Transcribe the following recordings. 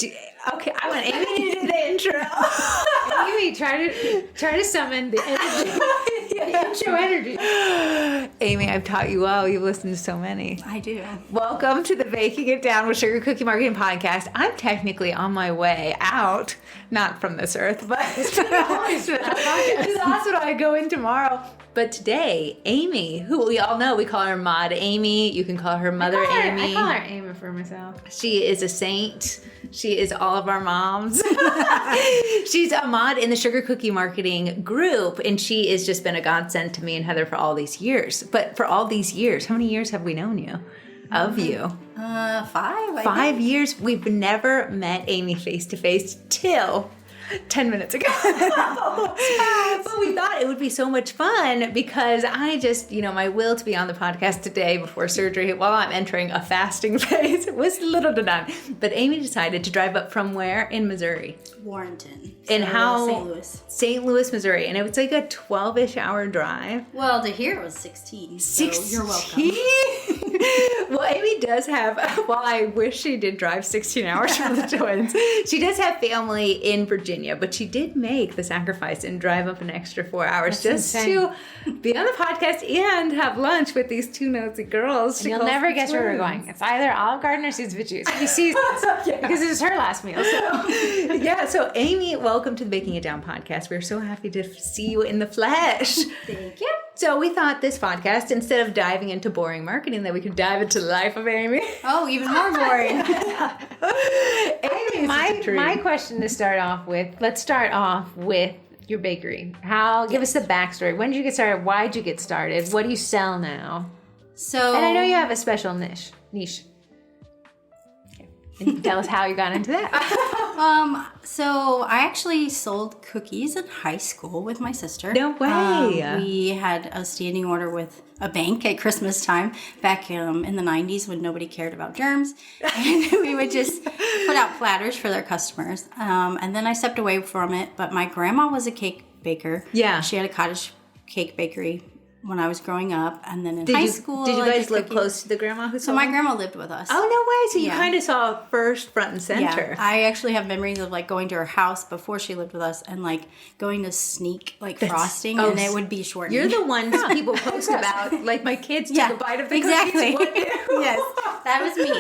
Okay, I want Amy to do the intro. Amy, try to summon the energy. The intro energy. Amy, I've taught you well. You've listened to so many. I do. Welcome to the Baking It Down with Sugar Cookie Marketing podcast. I'm technically on my way out, not from this earth, but to the hospital. I go in tomorrow. But today, Amy, who we all know, we call her Mod Amy. You can call her Mother Amy. I call her Amy for myself. She is a saint. She is all of our moms. She's a mod in the Sugar Cookie Marketing group, and she has just been a godsend to me and Heather for all these years. But for all these years, how many years have we known you? Of you? 5. 5 years. We've never met Amy face to face till 10 minutes ago. But we thought it would be so much fun because I just, my will to be on the podcast today before surgery while I'm entering a fasting phase was little to none. But Amy decided to drive up from where? In Missouri. Warrenton. And how? St. Louis. St. Louis, Missouri. And it was like a 12-ish hour drive. Well, to here it was 16. 16? So you're welcome. Well, Amy does have, while I wish she did drive 16 hours for the twins, she does have family in Virginia, but she did make the sacrifice and drive up an extra 4 hours just to be on the podcast and have lunch with these two nosy girls. And you'll never guess where we're going. It's either Olive Garden or Seeds with Juice. He sees this because this is her last meal. So. So Amy, welcome to the Baking It Down podcast. We're so happy to see you in the flesh. Thank you. So we thought this podcast, instead of diving into boring marketing, that we could dive into the life of Amy. Oh, even more boring. Amy, my question to start off with, let's start off with your bakery. Give us the backstory. When did you get started? Why did you get started? What do you sell now? And I know you have a special niche. Okay. And you can tell us how you got into that. So I actually sold cookies in high school with my sister. No way. We had a standing order with a bank at Christmas time back in the 90s when nobody cared about germs. And we would just put out platters for their customers. And then I stepped away from it. But my grandma was a cake baker. Yeah. She had a cottage cake bakery when I was growing up, and then in high school. Did you guys live close to the grandma who So sold my them? grandma lived with us. Oh, no way. So you kind of saw first front and center. Yeah, I actually have memories of going to her house before she lived with us and going to sneak frosting, and it would be shortened. You're the ones people post about, my kids took a bite of the exactly. cookies. Yes, that was me.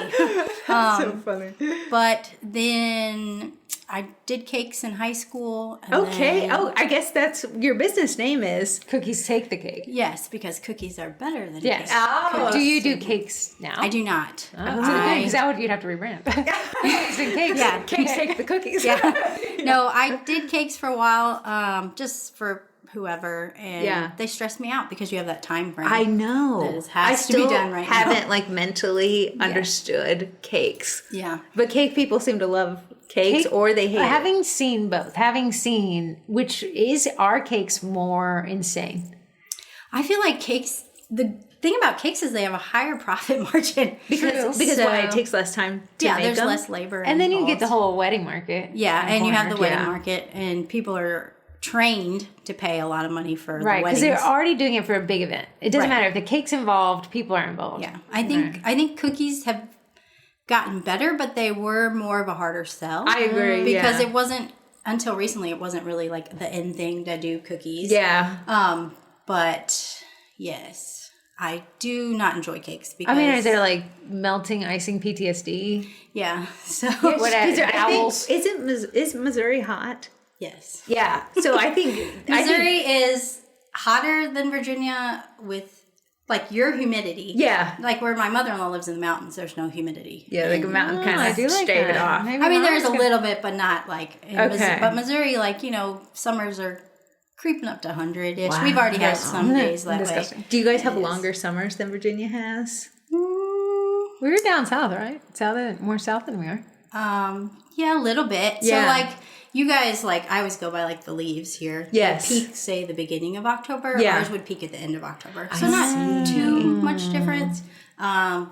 So funny. But then I did cakes in high school. And Okay. then, I guess that's your business name is. Cookies take the cake. Yes, because cookies are better than Yes. cakes. Oh. Do you do cakes now? I do not. Is that what you'd have to rebrand? Cookies and cakes. Yeah. Cakes take the cookies. Yeah. No, I did cakes for a while, just for whoever, and they stress me out because you have that time frame. I know. That has to be done right now. I still haven't mentally understood cakes. Yeah. But cake people seem to love cakes or they hate it. Having seen both, which is our cakes more insane? I feel like cakes, the thing about cakes is they have a higher profit margin. Because why? It takes less time to make there's them? less labor. And then you involved. get the whole wedding market. Yeah, and you have the wedding Yeah. market, and people are trained to pay a lot of money for the Right, weddings. because they're already doing it for a big event. It doesn't matter if the cake's involved, people are involved. Yeah, I think cookies have gotten better, but they were more of a harder sell. I agree, because it wasn't until recently. It wasn't really the end thing to do cookies. Yeah. But yes, I do not enjoy cakes because is there melting icing PTSD? Yeah. So Is Missouri hot? yes. Yeah. So I think Missouri is hotter than Virginia with your humidity. Yeah. Where my mother-in-law lives in the mountains, there's no humidity. Yeah, a mountain kind I of do like stave it that. off. Maybe There's a little bit, but not in Okay. Missouri. But Missouri, summers are creeping up to 100-ish. We've already had some days that way. Do you guys have longer summers than Virginia has? We're down south, right? More south than we are. Yeah, a little bit. Yeah. So you guys I always go by the leaves here. Yes. They peak, say, the beginning of October. Yeah. Ours would peak at the end of October. So not too much difference.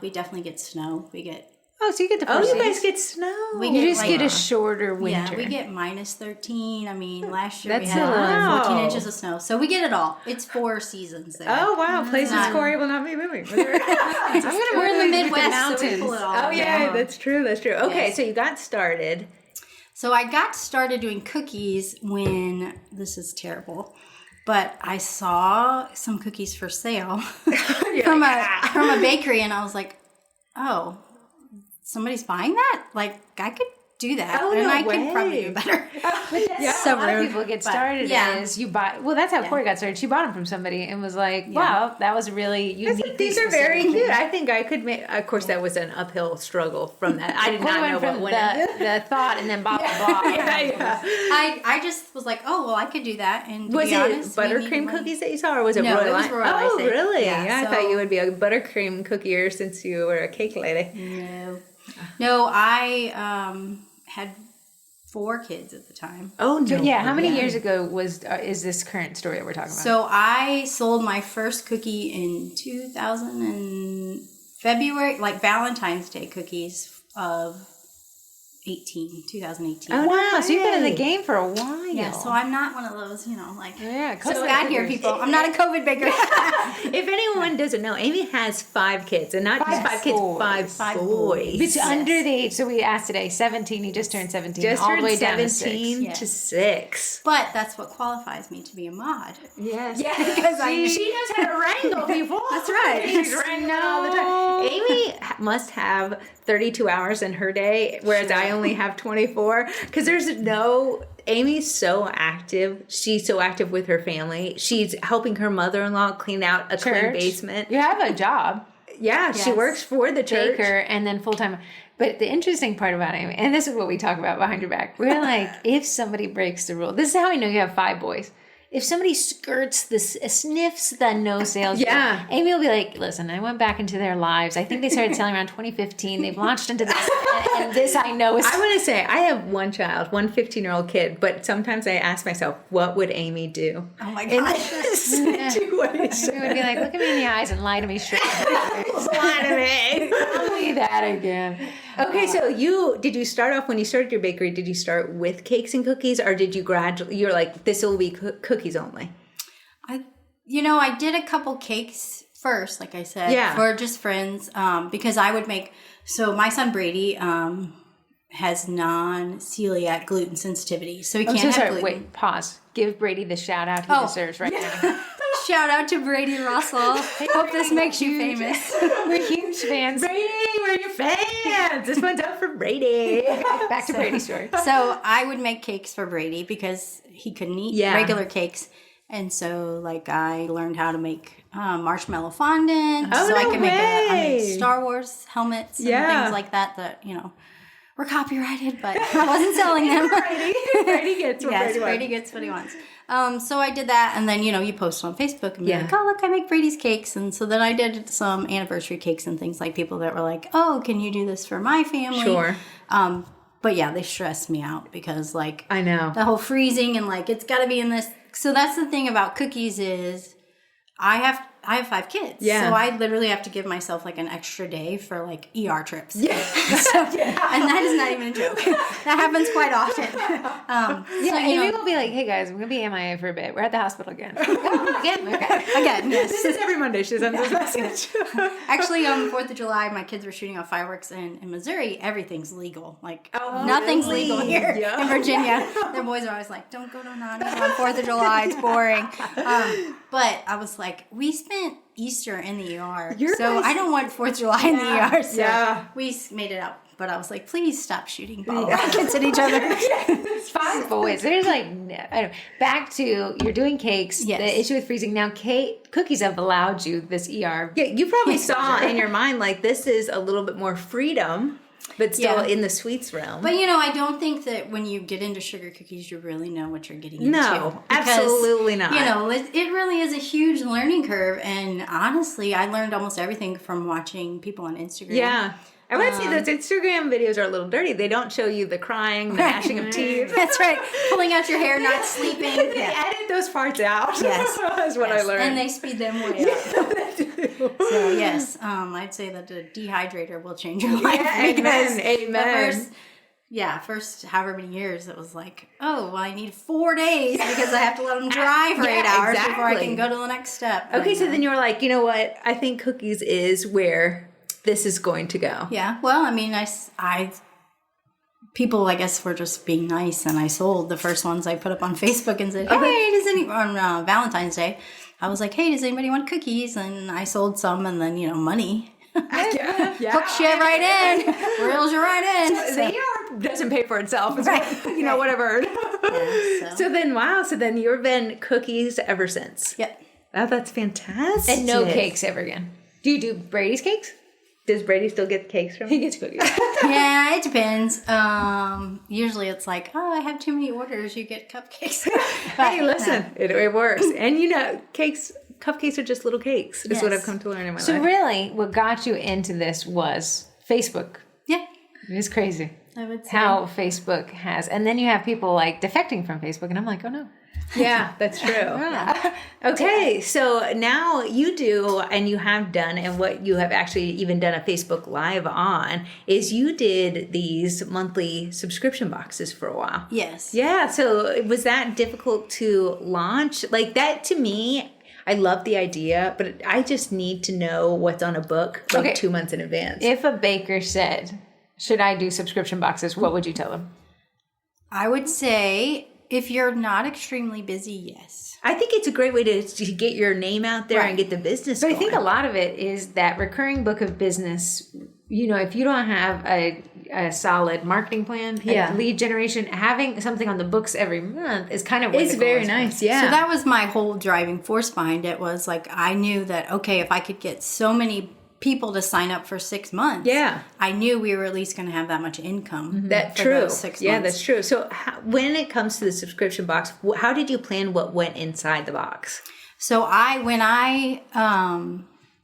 We definitely get snow. We get Oh, so you get the Oh, first you guys season. get snow. We You get, just get a shorter winter. Yeah, we get minus 13. I mean, last year That's we had wow. 14 inches of snow. So we get it all. It's 4 seasons there. Oh, wow. Places Not- Corey will not be moving. We're in the Midwest, so we pull it all. Oh, yeah, down. that's true. That's true. Okay, Yes. so you got started. So I got started doing cookies when, this is terrible, but I saw some cookies for sale from a bakery, and I was like, oh, somebody's buying that? Like, I could do that, Oh, and no I way. could probably do better. Yeah, So a lot of rude, people get but, started yeah. as you buy. Well, that's how Corey got started. She bought them from somebody and was like, "Wow, that was really unique." These are very cute. I think I could make. Of course, that was an uphill struggle from that. I did Corey not know went from what went. the thought and then blah blah blah. I just was like, oh, well, I could do that. And to Was be it honest, we buttercream needed one. cookies that you saw, or was it No, Royal it was Lion? Royal Oh, Icing. really? Yeah, Yeah, I so- thought you would be a buttercream cookier since you were a cake lady. No, I had 4 kids at the time. Oh no! Yeah, how many years ago is this current story that we're talking about? So I sold my first cookie in 2000 and February, like Valentine's Day cookies of 2018. Oh, wow, so you've been in the way. game for a while. Yeah, so I'm not one of those, like, Yeah, just COVID got here, bakers. people. I'm not a COVID baker. If anyone doesn't know, Amy has 5 kids, and not just 5 kids, boys. 5 boys. It's under the age. So we asked today, 17. He just turned 17. Just all the turned way down to 17 6. to 6. But that's what qualifies me to be a mod. Yes. Yeah, Because she knows how to wrangle people. That's right. She's wrangling all the time. Amy must have 32 hours in her day, whereas I only have 24. Because Amy's so active. She's so active with her family. She's helping her mother-in-law clean out a clean Church. basement. You have a job. Yeah, she Yes. works for the church. Baker and then full-time. But the interesting part about Amy, and this is what we talk about behind your back, we're like, if somebody breaks the rule, this is how I know you have 5 boys. If somebody sniffs the no sales, Yeah. Amy will be like, listen, I went back into their lives. I think they started selling around 2015. They've launched into this, and this I know is. I want to say, I have one child, one 15-year-old kid, but sometimes I ask myself, what would Amy do? Oh my In gosh. this situation. Amy would be like, look at me in the eyes and lie to me straight. Lie to me. Tell me that again. Okay, so did you start off when you started your bakery? Did you start with cakes and cookies, or did you gradually? You're like, this will be cookies only. I did a couple cakes first, like I said, Yeah. for just friends, because I would make. So my son Brady has non-celiac gluten sensitivity, so he I'm can't so have sorry. gluten. Wait, pause. Give Brady the shout out he deserves right now. Shout out to Brady Russell. Hope this makes you famous. We're huge fans. Brady, we're your fans. This one's up for Brady. Back to Brady's story. So I would make cakes for Brady because he couldn't eat regular cakes. And so, I learned how to make marshmallow fondant. Oh, so I no could make I way. made Star Wars helmets and Yeah. things like that, were copyrighted, but I wasn't selling them. Brady gets what Yes, Brady Brady wants. gets what he wants. So I did that, and then, you post on Facebook and be Yeah. like, oh, look, I make Brady's cakes. And so then I did some anniversary cakes and things like people that were like, oh, can you do this for my family? Sure. But yeah, they stressed me out because, I know. the whole freezing and, it's got to be in this. So that's the thing about cookies is I have 5 kids. Yeah. So I literally have to give myself, an extra day for, ER trips. Yeah. And that is not even a joke. That happens quite often. Yeah, Amy will be like, hey guys, I'm going to be MIA for a bit. We're at the hospital again. Again? Okay. Again, yes. This is every Monday. She sends this message. Actually, on the 4th of July, my kids were shooting off fireworks in Missouri. Everything's legal. Nothing's really? legal here Yeah. in Virginia. Their boys are always like, don't go to Nani on 4th of July. It's boring. But I was like, we spent Easter in the ER. So I don't want 4th of July in the ER. So we made it up. But I was like, please stop shooting bottle rockets at each other. 5 boys. There's I don't, back to you're doing cakes. Yes. The issue with freezing now. Cookies have allowed you this ER. Yeah, you probably saw in your mind, this is a little bit more freedom, but still in the sweets realm. But I don't think that when you get into sugar cookies, you really know what you're getting into. No, Because, absolutely not. It really is a huge learning curve. And honestly, I learned almost everything from watching people on Instagram. Yeah. I would say those Instagram videos are a little dirty. They don't show you the crying, the gnashing of teeth. That's right. Pulling out your hair, not sleeping. They edit those parts out. Yes. That's what I learned. And they speed them way up. So yes, I'd say that the dehydrator will change your life. Amen. Amen. First however many years, it was like, oh, well, I need 4 days because I have to let them dry for 8 hours before I can go to the next step. Okay, so then you were like, you know what? I think cookies is where this is going to go. Yeah, well, I mean, people, I guess, were just being nice, and I sold the first ones I put up on Facebook and said, hey, does anyone, on Valentine's Day, I was like, hey, does anybody want cookies? And I sold some, and then, money. Hooks you right in, reels you right in. So the ER doesn't pay for itself. It's whatever. Yeah, so then you've been cookies ever since. Yep. Oh, that's fantastic. And no cakes ever again. Do you do Brady's cakes? Does Brady still get cakes from? He gets cookies. Yeah, it depends. Usually it's like, oh, I have too many orders. You get cupcakes. But, hey, listen, it works. And cupcakes are just little cakes. Is what I've come to learn in my life. So really, what got you into this was Facebook. Yeah. It's crazy. I would say. How Facebook has. And then you have people like defecting from Facebook. And I'm like, oh no. Yeah, that's true. Okay, so now you do, and you have done, and what you have actually even done a Facebook Live on, is you did these monthly subscription boxes for a while. Yes. Yeah, so was that difficult to launch? Like that to me, I love the idea, but I just need to know what's on a book 2 months in advance. If a baker said, should I do subscription boxes, what would you tell them? I would say, if you're not extremely busy, yes. I think it's a great way to get your name out there and get the business going. I think a lot of it is that recurring book of business. If you don't have a solid marketing plan, lead generation, having something on the books every month is kind of what it's very nice. Yeah. So that was my whole driving force behind it. Was like, I knew that, okay, if I could get so many people to sign up for 6 months, I knew we were at least going to have that much income. That's true. Those 6 months. Yeah, that's true. So when it comes to the subscription box, how did you plan what went inside the box? So when I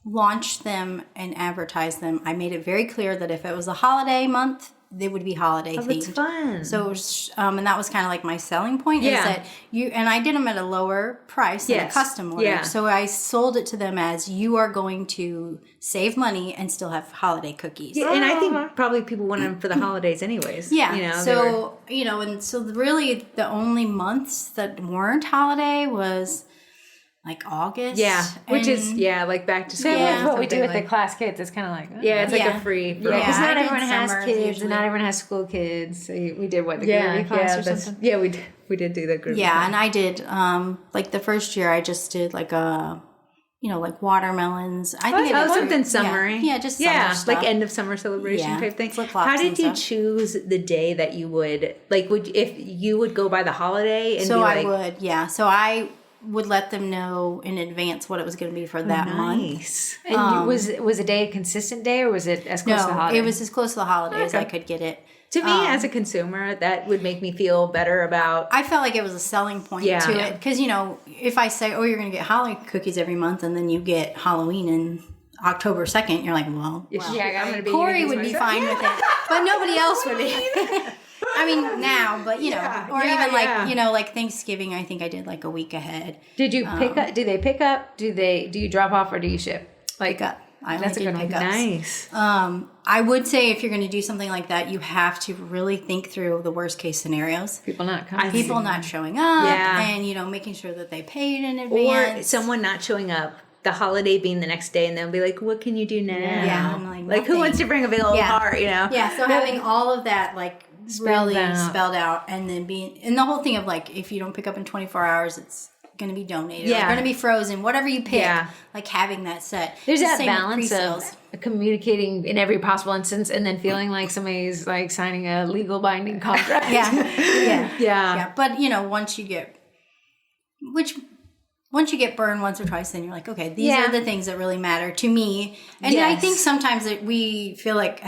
launched them and advertised them, I made it very clear that if it was a holiday month, they would be holiday themed. That's fun. So, and that was kind of like my selling point is that and I did them at a lower price than a custom order. Yeah. So I sold it to them as, you are going to save money and still have holiday cookies. Yeah, and I think probably people want them for the holidays anyways. Yeah. So, really the only months that weren't holiday was like August. Yeah. Which is, like back to school. That's what we do with the class kids. It's kind of like, it's like a free. Because not everyone has kids and not everyone has school kids. So we did the groovy class or something? Yeah, we did do the groovy class. And I did, like the first year I just did like like watermelons. I think it was something summery. Yeah, just summer stuff. Like end of summer celebration type thing. Flip-flops. How did you choose the day that you would, if you would go by the holiday? And so I would, So I would let them know in advance what it was going to be for that month. And was a day a consistent day, or was it as close to the holiday? It was as close to the holiday as I could get it. To me, as a consumer, that would make me feel better about... I felt like it was a selling point to it. Because, if I say, you're going to get holiday cookies every month, and then you get Halloween in October 2nd, you're like, I'm going to be... Corey would be fine with it, but nobody else would be. I mean, now, but, like Thanksgiving, I think I did like a week ahead. Did you pick up? Do they pick up? Do you drop off, or do you ship? Pick up. That's a good one. Nice. I would say if you're going to do something like that, you have to really think through the worst case scenarios. People not coming. People not showing up. Yeah. And, making sure that they paid in advance. Or someone not showing up, the holiday being the next day, and they'll be like, what can you do now? Yeah. I'm like who wants to bring a big old heart, Yeah, so having all of that, spelled out, and then and the whole thing of if you don't pick up in 24 hours, it's going to be donated. Yeah. It's going to be frozen, whatever you pick. Yeah. Having that set. There's that balance of communicating in every possible instance, and then feeling like somebody's signing a legal binding contract. Yeah. But once you get burned once or twice, then you're like, okay, these are the things that really matter to me. And I think sometimes that I feel like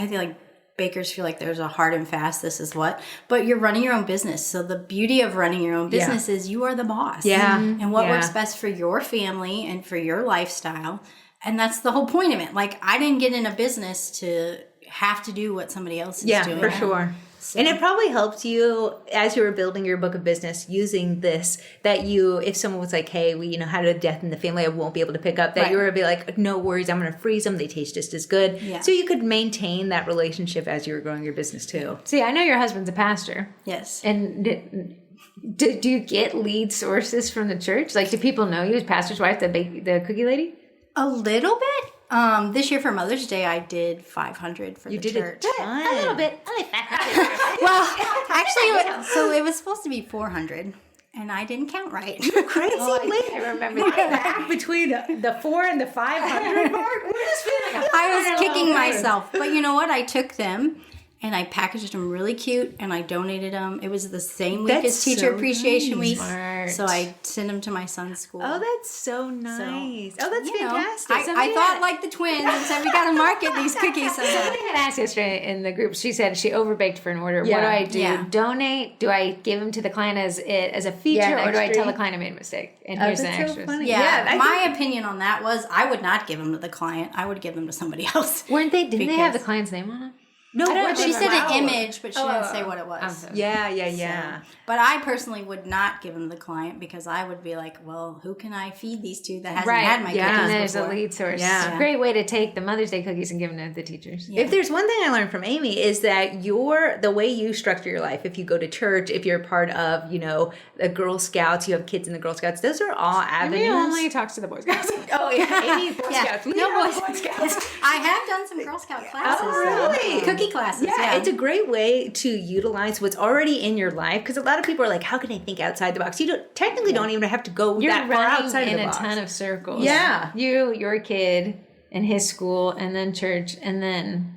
bakers feel like there's a hard and fast, this is what, but you're running your own business. So the beauty of running your own business is you are the boss. Yeah. And what works best for your family and for your lifestyle. And that's the whole point of it. I didn't get in a business to have to do what somebody else is doing. Yeah, for sure. So. And it probably helped you as you were building your book of business using this, that if someone was like, hey, we had a death in the family, I won't be able to pick up, that you were be like, no worries, I'm going to freeze them. They taste just as good. Yeah. So you could maintain that relationship as you were growing your business too. See, I know your husband's a pastor. Yes. And do you get lead sources from the church? Like, do people know you as pastor's wife, the cookie lady? A little bit. This year for Mother's Day, I did 500 for the church. A little bit. Only 500. Well, actually, so it was supposed to be 400, and I didn't count right. Crazy. I remember that. Between the 4 and the 500 mark, we're just feeling like I was kicking myself. But you know what? I took them and I packaged them really cute and I donated them. It was the same week as Teacher Appreciation Week. Smart. So I sent them to my son's school. Oh, that's so nice. That's fantastic. I thought like the twins and said, we got to market these cookies somehow. Somebody had asked yesterday in the group, she said she overbaked for an order. Yeah. What do I do? Yeah. Donate? Do I give them to the client as a feature, or do I tell the client I made a mistake? And here's the that's so extras. funny. Yeah, my opinion on that was I would not give them to the client. I would give them to somebody else. Didn't they have the client's name on them? No, She said an image, but she didn't say what it was. Yeah. But I personally would not give them to the client because I would be like, well, who can I feed these to that hasn't had my And cookies there's before? a lead source. Yeah. Great way to take the Mother's Day cookies and give them to the teachers. Yeah. If there's one thing I learned from Amy is that the way you structure your life, if you go to church, if you're part of, the Girl Scouts, you have kids in the Girl Scouts, those are all avenues. Amy only talks to the Boy Scouts. Oh, yeah. Amy, Boy Scouts. We No have Boy Scouts. I have done some Girl Scout classes. Oh, really? Cookie classes. Yeah, it's a great way to utilize what's already in your life, because a lot of people are like, how can I think outside the box? You don't even have to go You're that far running outside in of the a box. ton of circles. Yeah. You, your kid, and his school, and then church, and then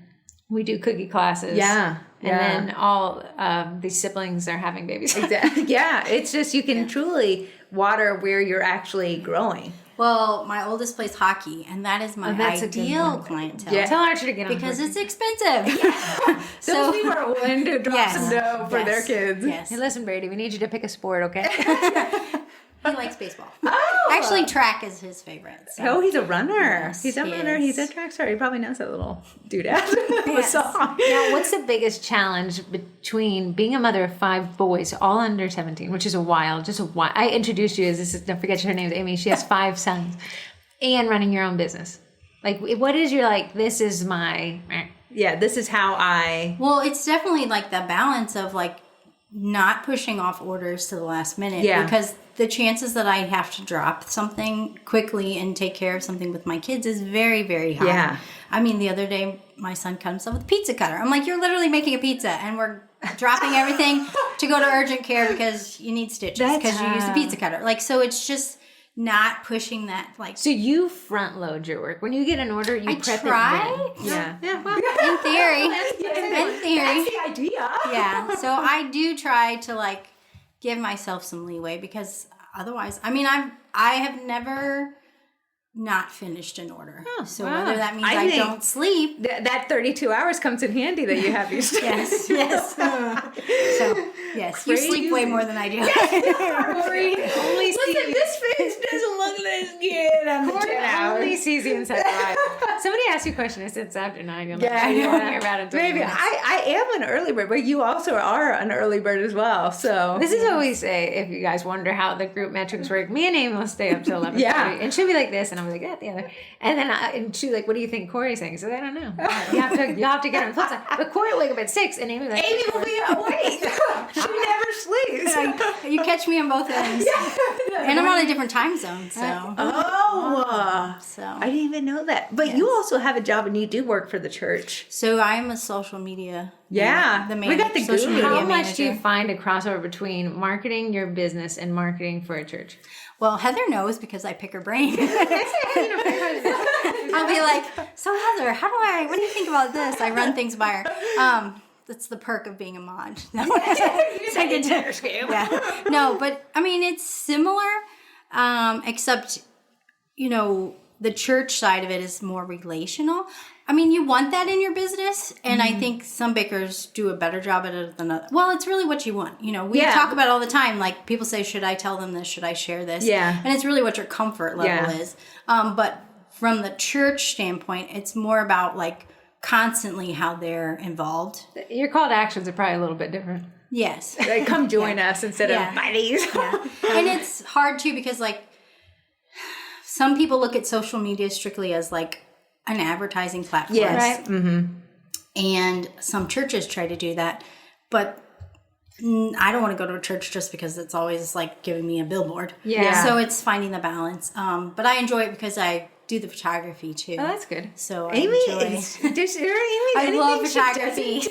we do cookie classes. Yeah. And then all these siblings are having babies. Exactly. Yeah, it's just you can truly water where you're actually growing. Well, my oldest plays hockey, and that is my that's a good ideal one. clientele. Yeah. Tell Archer to get on Because board. it's expensive. Those people are willing to drop some dough for their kids. Yes. Hey, listen, Brady, we need you to pick a sport, okay? He likes baseball. Oh! Actually, track is his favorite. So. Oh, he's a runner. Yes, He's a he runner. is. He's a track star. He probably knows that little doodad. The song. Now, what's the biggest challenge between being a mother of 5 boys, all under 17, which is just a while. I introduced you don't forget her name is Amy. She has 5 sons, and running your own business. Like, what is your, this is my... Yeah, this is how I... Well, it's definitely like the balance of not pushing off orders to the last minute. Yeah. Because the chances that I have to drop something quickly and take care of something with my kids is very, very high. Yeah. I mean, the other day, my son comes up with a pizza cutter. I'm like, you're literally making a pizza, and we're dropping everything to go to urgent care because you need stitches because you used a pizza cutter. So it's just not pushing that. So you front load your work. When you get an order, you prep it. Yeah. Well, In theory. In theory. That's the idea. Yeah. So I do try to give myself some leeway because otherwise, I have never not finished an order. So whether that means I don't sleep. That 32 hours comes in handy that you have these days. Yes. So yes, you sleep way more than I do. Listen, this face doesn't look this good on the 10 hours. Only sees the inside life. Somebody asked you a question. I said it's after 9. You're Yeah, you want to hear about it. Maybe I am an early bird, but you also are an early bird as well. So This is what we say if you guys wonder how the group metrics work. Me and Amy will stay up till 11:30, and she'll be like this, and I'm like that the other. And then and she's like, "What do you think Corey's saying?" So I don't know. You have to get her close. But Corey will wake up at 6, and Amy like, Amy will be awake. She never sleeps. You catch me on both ends. And I'm on a different time zone, so. So I didn't even know that. But you also have a job and you do work for the church. So I'm a social media. Yeah. We got the social media how manager. much do you find a crossover between marketing your business and marketing for a church? Well, Heather knows because I pick her brain. I'll be like, so Heather, what do you think about this? I run things by her. That's the perk of being a mod. No, yeah. No, but it's similar, except, the church side of it is more relational. You want that in your business, and I think some bakers do a better job at it than others. Well, it's really what you want. We talk about it all the time. Like, people say, should I tell them this? Should I share this? Yeah. And it's really what your comfort level is. But from the church standpoint, it's more about, constantly how they're involved. Your call to actions are probably a little bit different. Yes. Like, come join us instead of buy these. Yeah. And it's hard too because like some people look at social media strictly as like an advertising platform. Yes. Right? Mm-hmm. And some churches try to do that. But I don't want to go to a church just because it's always like giving me a billboard. Yeah. So it's finding the balance. But I enjoy it because I do the photography too. Oh, that's good. So I Amy enjoy. I love photography.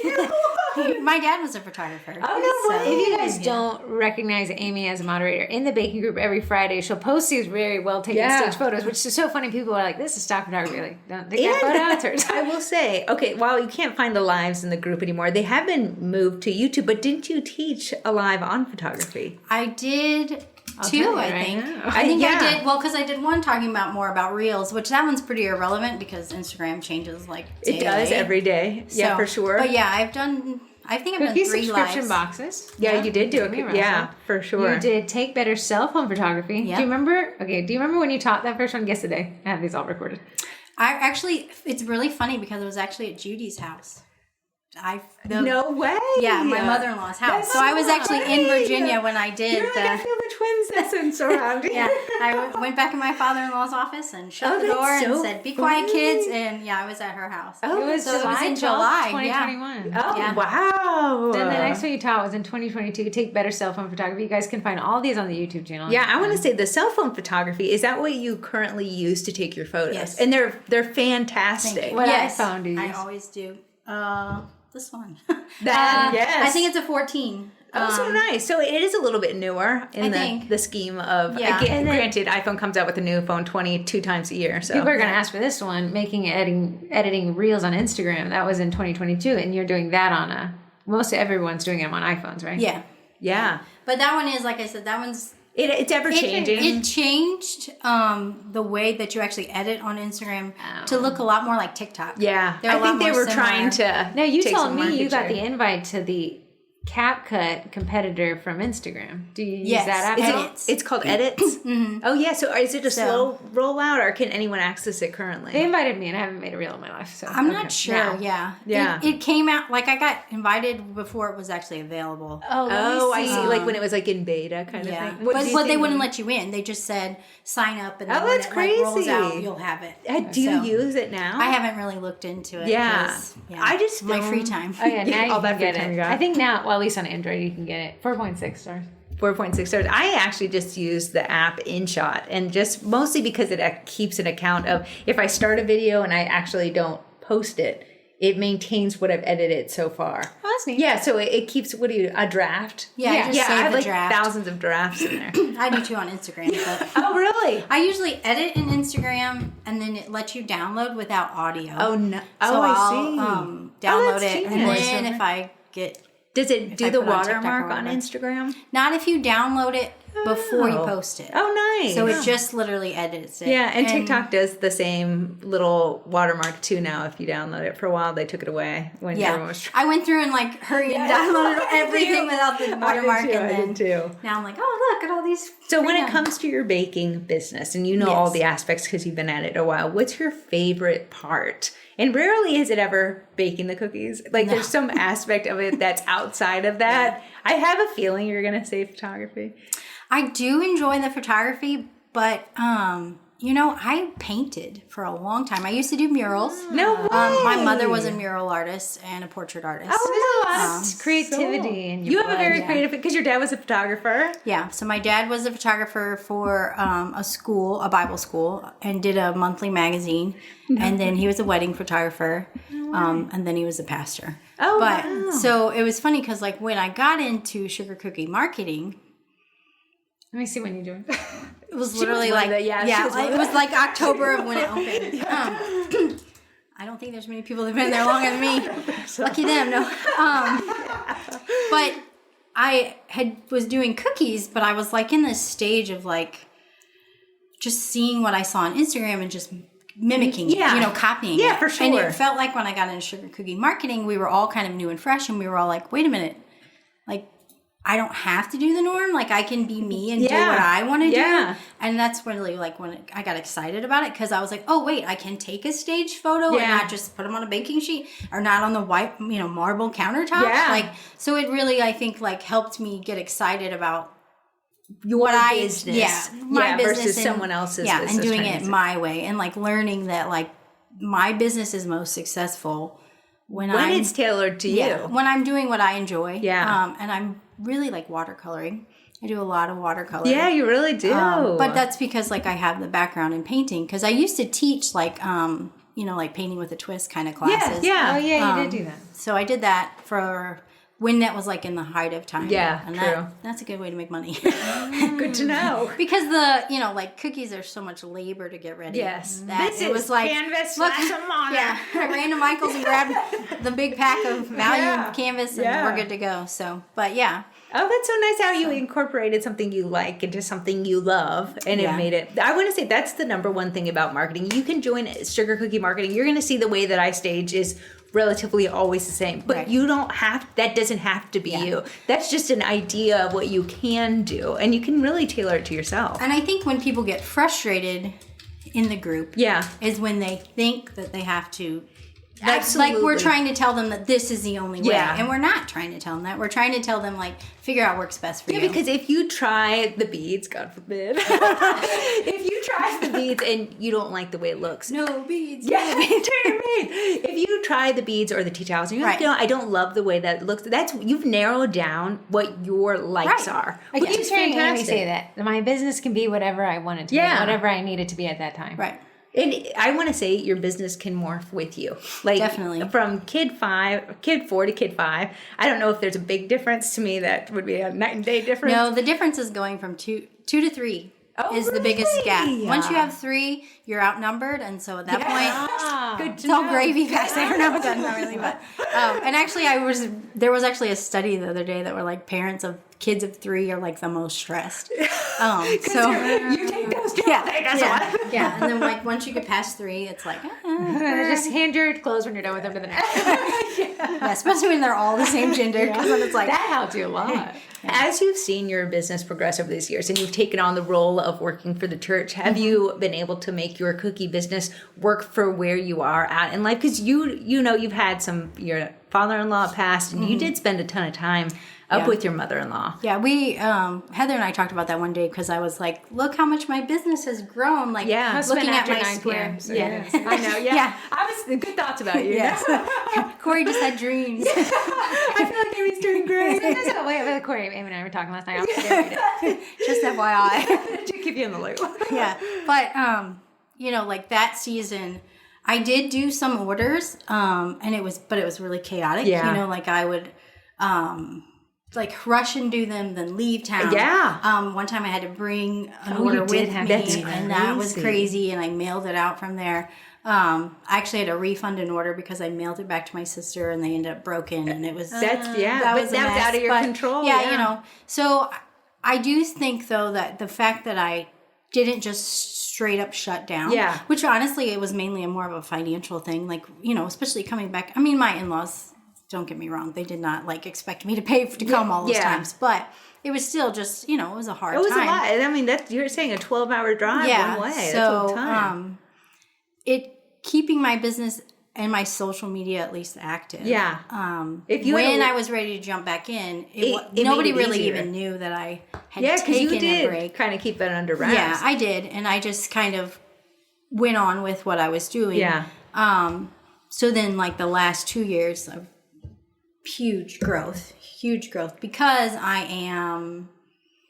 My dad was a photographer. Oh, no way. If you guys don't recognize Amy as a moderator, in the baking group every Friday, she'll post these very well taken stage photos, which is so funny. People are like, this is stock photography. Like, don't take that photo. It's hers. I will say, okay, while you can't find the lives in the group anymore, they have been moved to YouTube, but didn't you teach a live on photography? I did two, tell you I right think. now. I think I did. Well, because I did one talking about more about reels, which that one's pretty irrelevant because Instagram changes like daily. It does every day. Yeah, for sure. But yeah, I think I've done Cookie 3 subscription lives. boxes. Yeah, you did do Amy it. Russell. Yeah, for sure. You did take better cell phone photography. Yeah. Do you remember? Okay. Do you remember when you taught that first one? Guess the day. I have these all recorded. It's really funny because it was actually at Judy's house. No way. Yeah, my mother-in-law's house. That's So I was actually in right. Virginia when I did You're like, I feel the twins essence around you. Yeah, I went back in my father-in-law's office and shut the that's door and so said, "Be quiet, funny. kids." And yeah, I was at her house. Oh, It was So it was July in 12th, July, 2021. Oh, Yeah. wow. Then the next one you taught was in 2022. Take better cell phone photography. You guys can find all these on the YouTube channel. Yeah, I want to say the cell phone photography, is that what you currently use to take your photos? Yes. And they're fantastic. What Yes, iPhone do you I use? always do. This one. Yes. I think it's a 14. Oh, so nice. So it is a little bit newer in think. the scheme of, Yeah. again, granted, iPhone comes out with a new phone 22 times a year. So People are going to ask for this one, editing reels on Instagram. That was in 2022, and you're doing that on most everyone's doing them on iPhones, right? Yeah. yeah, But that one is, like I said, that one's... it's ever changing. It changed the way that you actually edit on Instagram to look a lot more like TikTok. Yeah, They're a I lot think they more were trying similar. to. No, you take told some me you market got share. the invite to the CapCut competitor from Instagram. Do you use Yes. that app? Is at all? Edits. It's called Edits. Oh yeah. So is it a slow rollout, or can anyone access it currently? They invited me, and I haven't made a reel in my life. So I'm okay. not sure. Now. Yeah. Yeah. It came out, like I got invited before it was actually available. Oh, I see. Like when it was like in beta kind Yeah. of thing. What do you But they think? wouldn't let you in. They just said sign up and then Oh, when that's it like, rolls crazy. out, you'll have it. Do you So, use it now? I haven't really looked into it. Yeah. 'cause, I just my film- free time. Oh yeah, now you All can that free get time it. you got. I think now, well, at least on Android, you can get it. 4.6 stars. 4.6 stars. I actually just use the app InShot, and just mostly because it keeps an account of if I start a video and I actually don't post it, it maintains what I've edited so far. Oh, that's neat. Yeah, so it keeps a draft. Yeah, I just I save have the like draft. thousands of drafts in there. I do too on Instagram. But Oh, really? I usually edit in Instagram and then it lets you download without audio. Oh no! So I'll I'll see. download that's it, and genius. then if I get Does it do I the put on TikTok or watermark on whatever. Instagram? not if you download it before you post it. Oh, nice. So it just literally edits it. Yeah, and TikTok does the same little watermark too now. If you download it, for a while they took it away when everyone Yeah, was trying. I went through and like hurried and downloaded everything without the watermark, and I then did too. now I'm like, oh look at all these. So when it freedom. comes to your baking business, and you know all Yes. the aspects because you've been at it a while, what's your favorite part? And rarely is it ever baking the cookies. Like there's some aspect of it that's outside of that. I have a feeling you're going to say photography. I do enjoy the photography, but I painted for a long time. I used to do murals. No way. My mother was a mural artist and a portrait artist. Oh, A lot of creativity in your You have a blood. very creative, because your dad was a photographer. Yeah, so my dad was a photographer for a Bible school, and did a monthly magazine. And then he was a wedding photographer, and then he was a pastor. Oh, But wow. so it was funny because like when I got into sugar cookie marketing, Let me see when you're doing. it was She literally was one like of the- she was one it of was like October of when it opened. I don't think there's many people that have been there longer than me. Lucky them, no. But I was doing cookies, but I was like in this stage of like just seeing what I saw on Instagram and just mimicking Yeah. it, copying it. Yeah, for And sure. it felt like when I got into sugar cookie marketing, we were all kind of new and fresh, and we were all like, wait a minute, like I don't have to do the norm. Like I can be me and do what I want to do. And that's really like when I got excited about it, because I was like, oh wait, I can take a stage photo and not just put them on a baking sheet or not on the white, marble countertop. Like, so it really, I think, like helped me get excited about your business. My business versus someone else's business. And doing it my way, and like learning that like my business is most successful when it's tailored to you. When I'm doing what I enjoy. And I'm really like watercoloring. I do a lot of watercolor. Yeah, you really do. But that's because like I have the background in painting, because I used to teach like like painting with a twist kind of classes. Yeah. Oh yeah, you did do that. So I did that for when that was like in the height of time. Yeah, and true. That's a good way to make money. Good to know. Because like cookies are so much labor to get ready. Yes. It was like canvas, look, some on. Yeah, I ran to Michael's and grabbed the big pack of value canvas, and we're good to go. So, but yeah. Oh, that's so nice how you incorporated something you like into something you love, and it made it. I want to say that's the number one thing about marketing. You can join sugar cookie marketing. You're going to see the way that I stage is relatively always the same, but you don't have, that doesn't have to be you. That's just an idea of what you can do, and you can really tailor it to yourself. And I think when people get frustrated in the group is when they think that they have to like we're trying to tell them that this is the only way, and we're not trying to tell them that. We're trying to tell them like figure out what works best for you. Because if you try the beads, God forbid, if you try the beads and you don't like the way it looks, no beads, if you try the beads or the tea towels and you're like, I don't love the way that it looks, that's, you've narrowed down what your likes are. I keep hearing Amy say that my business can be whatever I want it to be, whatever I need it to be at that time. Right. And I want to say your business can morph with you. Like, definitely. From kid 4 to kid 5. I don't know if there's a big difference. To me, that would be a night and day difference. No, the difference is going from two to 3 is the biggest gap. Once you have 3, you're outnumbered. And so at that point, it's all gravy past there. No, it doesn't really. But, and actually, there was actually a study the other day that were like parents of kids of 3 are like the most stressed. So you take those jobs. And then like once you get past 3, it's like just hand your clothes when you're done with them to the next. Especially when they're all the same gender, because then it's like that helps you a lot. As you've seen your business progress over these years and you've taken on the role of working for the church, have you been able to make your cookie business work for where you are at in life? Because you've had your father-in-law passed, and you did spend a ton of time up with your mother-in-law. Yeah, we, Heather and I talked about that one day, because I was like, look how much my business has grown. Like, looking at my square. So I know, I was good thoughts about you. Corey just had dreams. I feel like Amy's doing great. Wait, Corey, Amy and I were talking last night. Just FYI. To keep you in the loop. But, like that season, I did do some orders, and it was really chaotic. Yeah. Like I would, like rush and do them, then leave town. Yeah. One time I had to bring an order with me, and that was crazy. And I mailed it out from there. I actually had to refund an order because I mailed it back to my sister, and they ended up broken. And it was that was out of your control. So I do think though that the fact that I didn't just straight up shut down. Which honestly, it was mainly more of a financial thing. Like, especially coming back. I mean, my in-laws, don't get me wrong, they did not like expect me to pay to come all those times, but it was still just, it was a hard time. It was a lot. I mean, you're saying a 12-hour drive one way. So, that's a time. Keeping my business and my social media at least active. I was ready to jump back in, nobody really even knew that I had taken a break. Kind of keep it under wraps. Yeah, I did, and I just kind of went on with what I was doing. So then, like the last 2 years of huge growth because I am,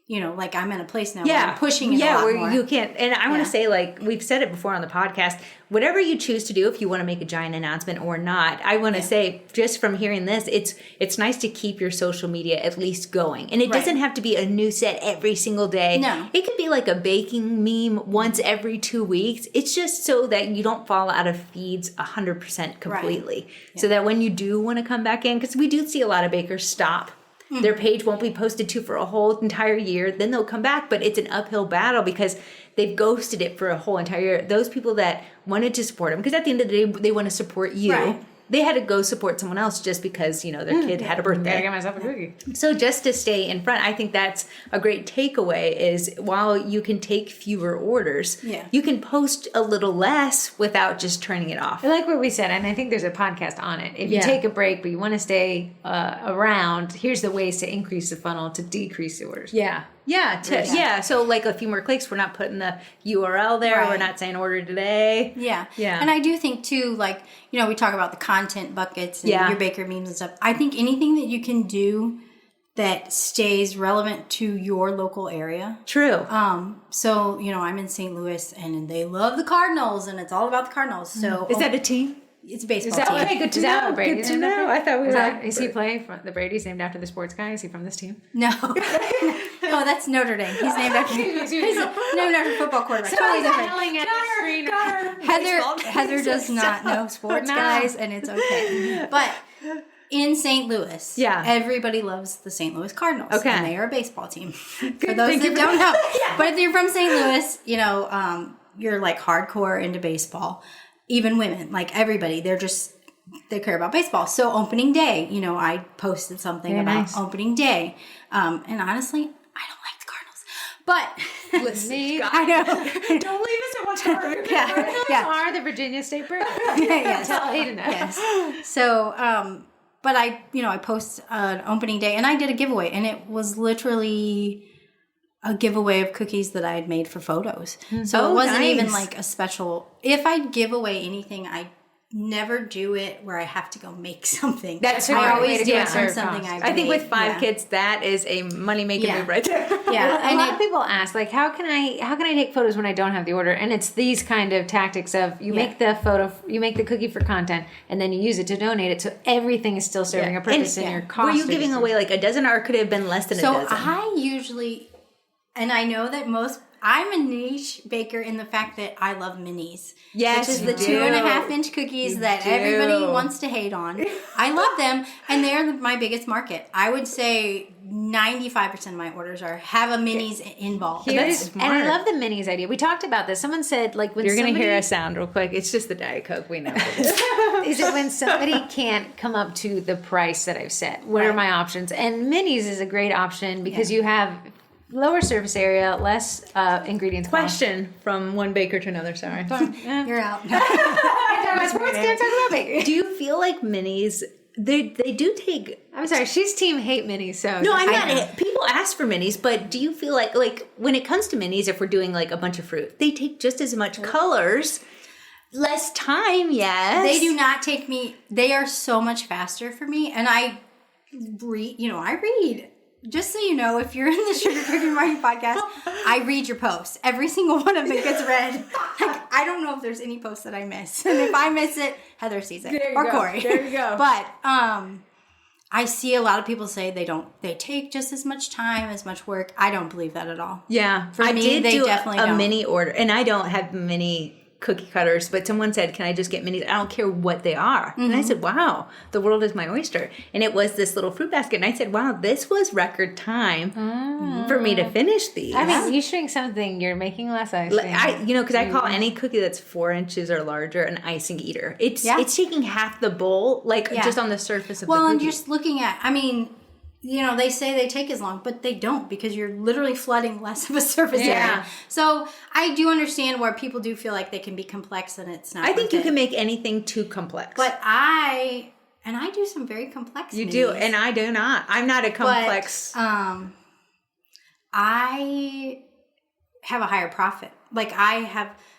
like I'm in a place now where I'm pushing it a lot more. You can't, and I want to say, like we've said it before on the podcast, whatever you choose to do, if you want to make a giant announcement or not, I want to say, just from hearing this, it's nice to keep your social media at least going. And it doesn't have to be a new set every single day. No. It could be like a baking meme once every 2 weeks. It's just so that you don't fall out of feeds 100% completely. So that when you do want to come back in, because we do see a lot of bakers stop. Their page won't be posted to for a whole entire year. Then they'll come back, but it's an uphill battle because they've ghosted it for a whole entire year. Those people that wanted to support them, because at the end of the day, they want to support you. they had to go support someone else just because, their kid had a Gotta birthday. get myself a cookie. So just to stay in front, I think that's a great takeaway is while you can take fewer orders, you can post a little less without just turning it off. I like what we said, and I think there's a podcast on it. If you take a break, but you want to stay around, here's the ways to increase the funnel to decrease the orders. Yeah. So like a few more clicks, we're not putting the URL there. We're not saying order today. Yeah. And I do think too, like, we talk about the content buckets and your baker memes and stuff. I think anything that you can do that stays relevant to your local area. True. So, I'm in St. Louis and they love the Cardinals and it's all about the Cardinals. So is that a team? It's a baseball Is that team. what, good to know? Good to know. I thought we were. Is he playing from the Brady's named after the sports guy? Is he from this team? No. No, that's Notre Dame. He's named after he's named after a football quarterback. Totally different. Heather does not know sports guys, and it's okay. But in St. Louis, everybody loves the St. Louis Cardinals. Okay. And they are a baseball team. For those that don't know. But if you're from St. Louis, you're like hardcore into baseball. Even women, like everybody, they care about baseball. So opening day, I posted something about opening day. And honestly, I don't like the Cardinals. But Listen, I know. Don't leave us to watch Cardinals. Cardinals are the Virginia State Braves. Yes. Tell Hayden that. Yes. So, but I post an opening day and I did a giveaway and it was literally a giveaway of cookies that I had made for photos. So it wasn't even like a special, if I give away anything, I never do it where I have to go make something. That's I always do it it from something I've I think made. with 5 kids, that is a money-making move right there. A lot of people ask, like, how can I take photos when I don't have the order? And it's these kind of tactics of you make the photo, you make the cookie for content, and then you use it to donate it, so everything is still serving a purpose in your cost. Were you giving away like a dozen, or could it have been less than a dozen? So I usually, and I know that I'm a niche baker in the fact that I love minis. Yes, which is the 2.5-inch cookies that everybody wants to hate on. I love them, and they're my biggest market. I would say 95% of my orders have a minis involved. And I love the minis idea. We talked about this. Someone said, like, when you're going to hear a sound real quick. It's just the Diet Coke. We know. Is it when somebody can't come up to the price that I've set? What are my options? And minis is a great option because you have lower surface area, less ingredients. Question from one baker to another. Sorry. You're out. Do you feel like minis? They do take. I'm sorry, she's team hate minis. So no, I'm not. People ask for minis, but do you feel like when it comes to minis, if we're doing like a bunch of fruit, they take just as much colors, less time. Yes, they do not take me. They are so much faster for me, and I read. Just so you know, if you're in the Sugar Cookie Marketing Podcast, I read your posts. Every single one of them gets read. Like, I don't know if there's any post that I miss. And if I miss it, Heather sees it. Or Corey. There you go. But I see a lot of people say they take just as much time, as much work. I don't believe that at all. Yeah. For me, they definitely a don't. mini order. And I don't have mini cookie cutters, but someone said, can I just get minis? I don't care what they are. And I said, wow, the world is my oyster. And it was this little fruit basket. And I said, wow, this was record time for me to finish these. I mean, you shrink something, you're making less icing. Because I call any cookie that's 4 inches or larger an icing eater. It's taking half the bowl, just on the surface of the cookie. Well, and just looking at, they say they take as long, but they don't because you're literally flooding less of a surface area. So I do understand where people do feel like they can be complex and it's not. I think you can make anything too complex. But I do some very complex You minis. do, and I do not. I'm not a complex. But, I have a higher profit.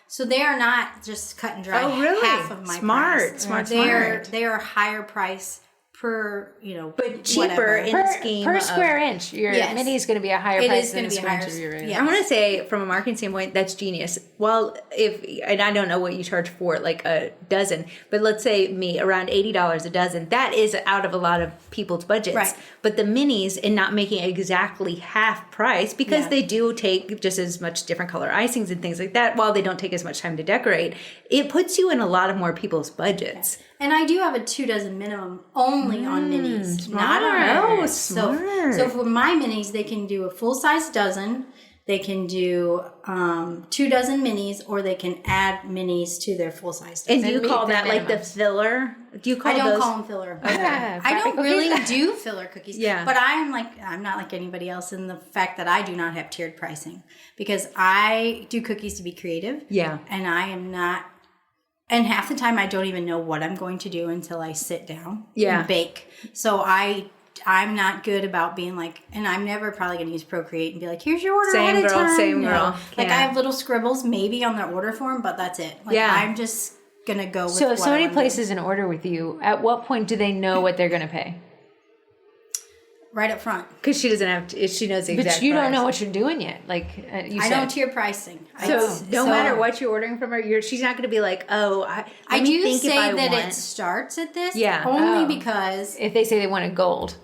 So they are not just cut and dry. Oh, really? Half of my price. Smart. They are higher price per, but cheaper in the scheme per square inch. Your mini is going to be a higher price than a square inch of your inch. Yes. I want to say, from a marketing standpoint, that's genius. Well, and I don't know what you charge for like a dozen, but let's say around $80 a dozen. That is out of a lot of people's budgets. Right. But the minis, and not making exactly half price, because they do take just as much different color icings and things like that, while they don't take as much time to decorate, it puts you in a lot of more people's budgets. And I do have a 2 dozen minimum only on minis. Smart. Not on Smart. So for my minis, they can do a full-size dozen. They can do 2 dozen minis, or they can add minis to their full size. And do you meet call the that like the minimums. filler? Do you call I don't those? call them filler. Yeah, I don't cookies. really do filler cookies. Yeah. But I'm not like anybody else in the fact that I do not have tiered pricing, because I do cookies to be creative. Yeah. And I am not. And half the time I don't even know what I'm going to do until I sit down and bake. So I'm not good about being like, and I'm never probably going to use Procreate and be like, here's your order ahead of time. Same No. girl. Like I have little scribbles maybe on their order form, but that's it. Like I'm just going to go with So if what somebody I wanna places an order with you, at what point do they know what they're going to pay? right up front. Because she doesn't have to, she knows the exact But you don't price. know what you're doing yet. Like you I said. don't tier pricing. So no matter what you're ordering from her, she's not going to be like, oh, I do say that it starts at this. Yeah. Only because If they say they want a gold.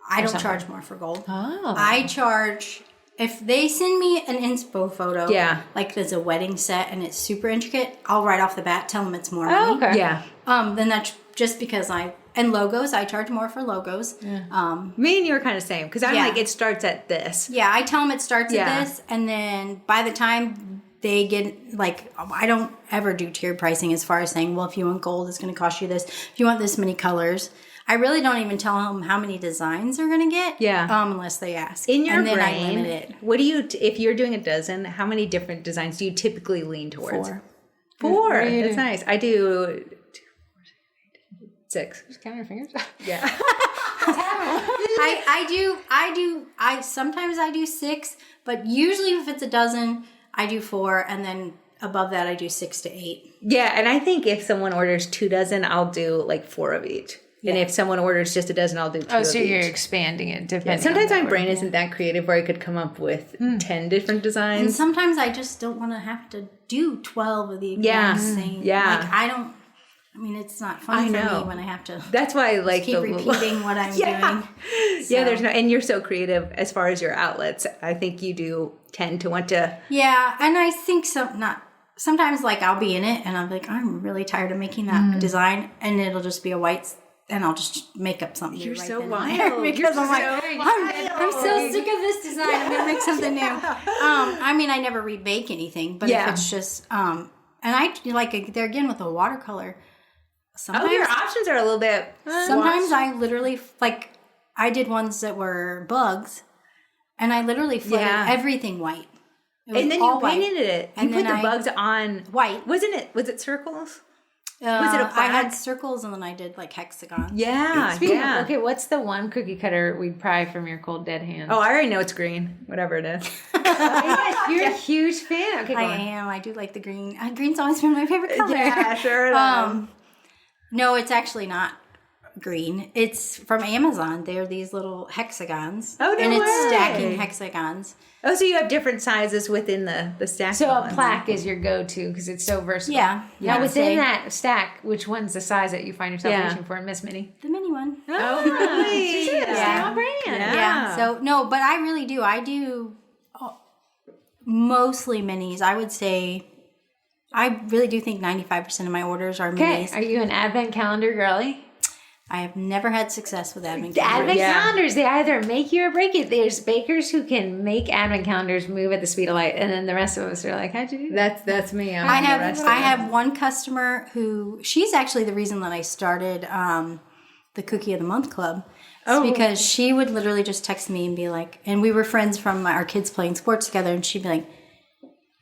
I don't charge more for gold. Oh. I charge, if they send me an inspo photo, like there's a wedding set and it's super intricate, I'll right off the bat tell them it's more money. okay. Yeah. Then that's just because and logos, I charge more for logos. Yeah. Me and you are kind of same, because I'm like, it starts at this. Yeah, I tell them it starts at this, and then by the time they get, like, I don't ever do tiered pricing as far as saying, well, if you want gold, it's going to cost you this. If you want this many colors. I really don't even tell them how many designs they're going to get. Unless they ask. In your and then brain, I limit it. what do you, if you're doing a dozen, how many different designs do you typically lean towards? 4. 4. That's nice. I do 6. Just count your fingers. Yeah. Sometimes I do 6, but usually if it's a dozen, I do 4, and then above that I do 6 to 8. Yeah, and I think if someone orders 2 dozen, I'll do like 4 of each. And if someone orders just a dozen, I'll do 2 of each. So you're expanding it depending Sometimes on my brain isn't that creative where I could come up with 10 different designs. And sometimes I just don't want to have to do 12 of the exact same. Yeah. Like it's not fun for me when I have to That's why I like keep repeating what I'm doing. So. Yeah, there's no, and you're so creative as far as your outlets. I think you do tend to want to. Yeah, and I think sometimes like I'll be in it and I'm like, I'm really tired of making that design, and it'll just be a white, and I'll just make up something. You're right so then and wild. there because I'm like, wild. I'm so sick of this design. I'm gonna make something new. I never rebake anything, but if it's just and I like there again with the watercolor. Sometimes your options are a little bit. Sometimes I literally I did ones that were bugs, and I literally flooded everything white. And then you painted it. You And put then the bugs on white. Was it circles? Was it a I had plaid? circles, and then I did like hexagons. Yeah. Okay, what's the one cookie cutter we'd pry from your cold dead hands? Oh, I already know it's green. Whatever it is. You're a huge fan. Okay, go on. I am. I do like the green. Green's always been my favorite color. Yeah, sure. No, it's actually not green. It's from Amazon. They're these little hexagons. Oh, no And it's way. stacking hexagons. Oh, so you have different sizes within the stack. So a plaque is your go-to because it's so versatile. Yeah. Now Yeah. within that stack, which one's the size that you find yourself Yeah. reaching for, Miss Minnie? The mini one. Oh, really? Stay on brand. Yeah. So, no, but I really do. I do mostly minis. I would say I really do think 95% of my orders are Okay, minis. are you an advent calendar girly? I have never had success with advent The calendars. advent calendars, they either make you or break it. There's bakers who can make advent calendars move at the speed of light, and then the rest of us are like, how'd you do that? That's me. I have one customer who, she's actually the reason that I started the Cookie of the Month Club. Because she would literally just text me and be like, and we were friends from our kids playing sports together, and she'd be like,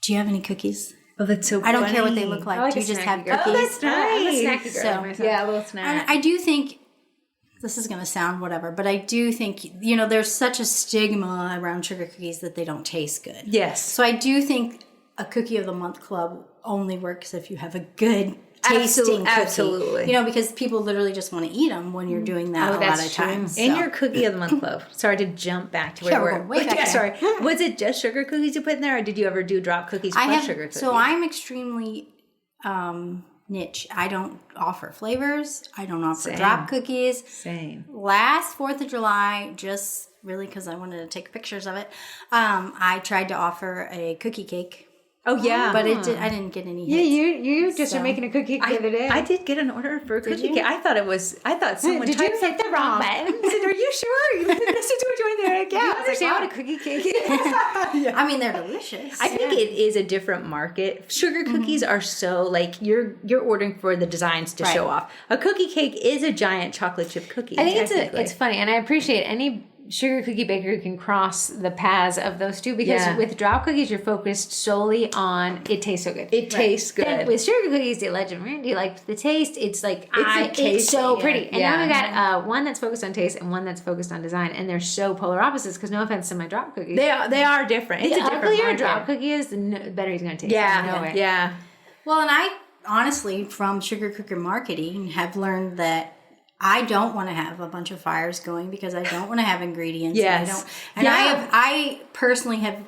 do you have any cookies? Oh, that's so I don't care what they look like. Do you just have cookies? Oh, that's nice. I'm a snacky girl So, myself. Yeah, a little snack. And I do think, this is going to sound whatever, but I do think, there's such a stigma around sugar cookies that they don't taste good. Yes. So I do think a Cookie of the Month Club only works if you have a good tasting cookie. Absolutely. Because people literally just want to eat them when you're doing that a lot of times. In your Cookie of the Month Club. Sorry to jump back to where we're we going were. way back there. Sorry. Was it just sugar cookies you put in there, or did you ever do drop cookies plus sugar cookies? So I'm extremely niche. I don't offer flavors. I don't offer drop cookies. Same. Last 4th of July, just really because I wanted to take pictures of it, I tried to offer a cookie cake. Oh yeah, But I didn't get any Yeah, hits. you just were making a cookie cake the other day. I did get an order for a cookie cake. I thought someone Did you typed hit the something wrong wrong. button? I said, "Are you sure?" You listened to what you were doing? Yeah, Do you I was like, understand wow. what a cookie cake is? I mean, they're delicious. I think it is a different market. Sugar cookies are so like you're ordering for the designs to show off. A cookie cake is a giant chocolate chip cookie. I think technically. it's funny, and I appreciate any sugar cookie baker who can cross the paths of those two, because with drop cookies you're focused solely on it tastes so good. It tastes good. Then with sugar cookies, do you like them? Do you like the taste? It's like It's it's so tasty, pretty. And yeah. now we got one that's focused on taste and one that's focused on design, and they're so polar opposites. Because no offense to my drop cookies, They are different. It's the a different uglier a market. drop cookie is, the better he's gonna taste. Yeah, I know it. yeah. Well, and I honestly, from sugar cookie marketing, have learned that I don't want to have a bunch of fires going because I don't want to have ingredients. Yes. I personally have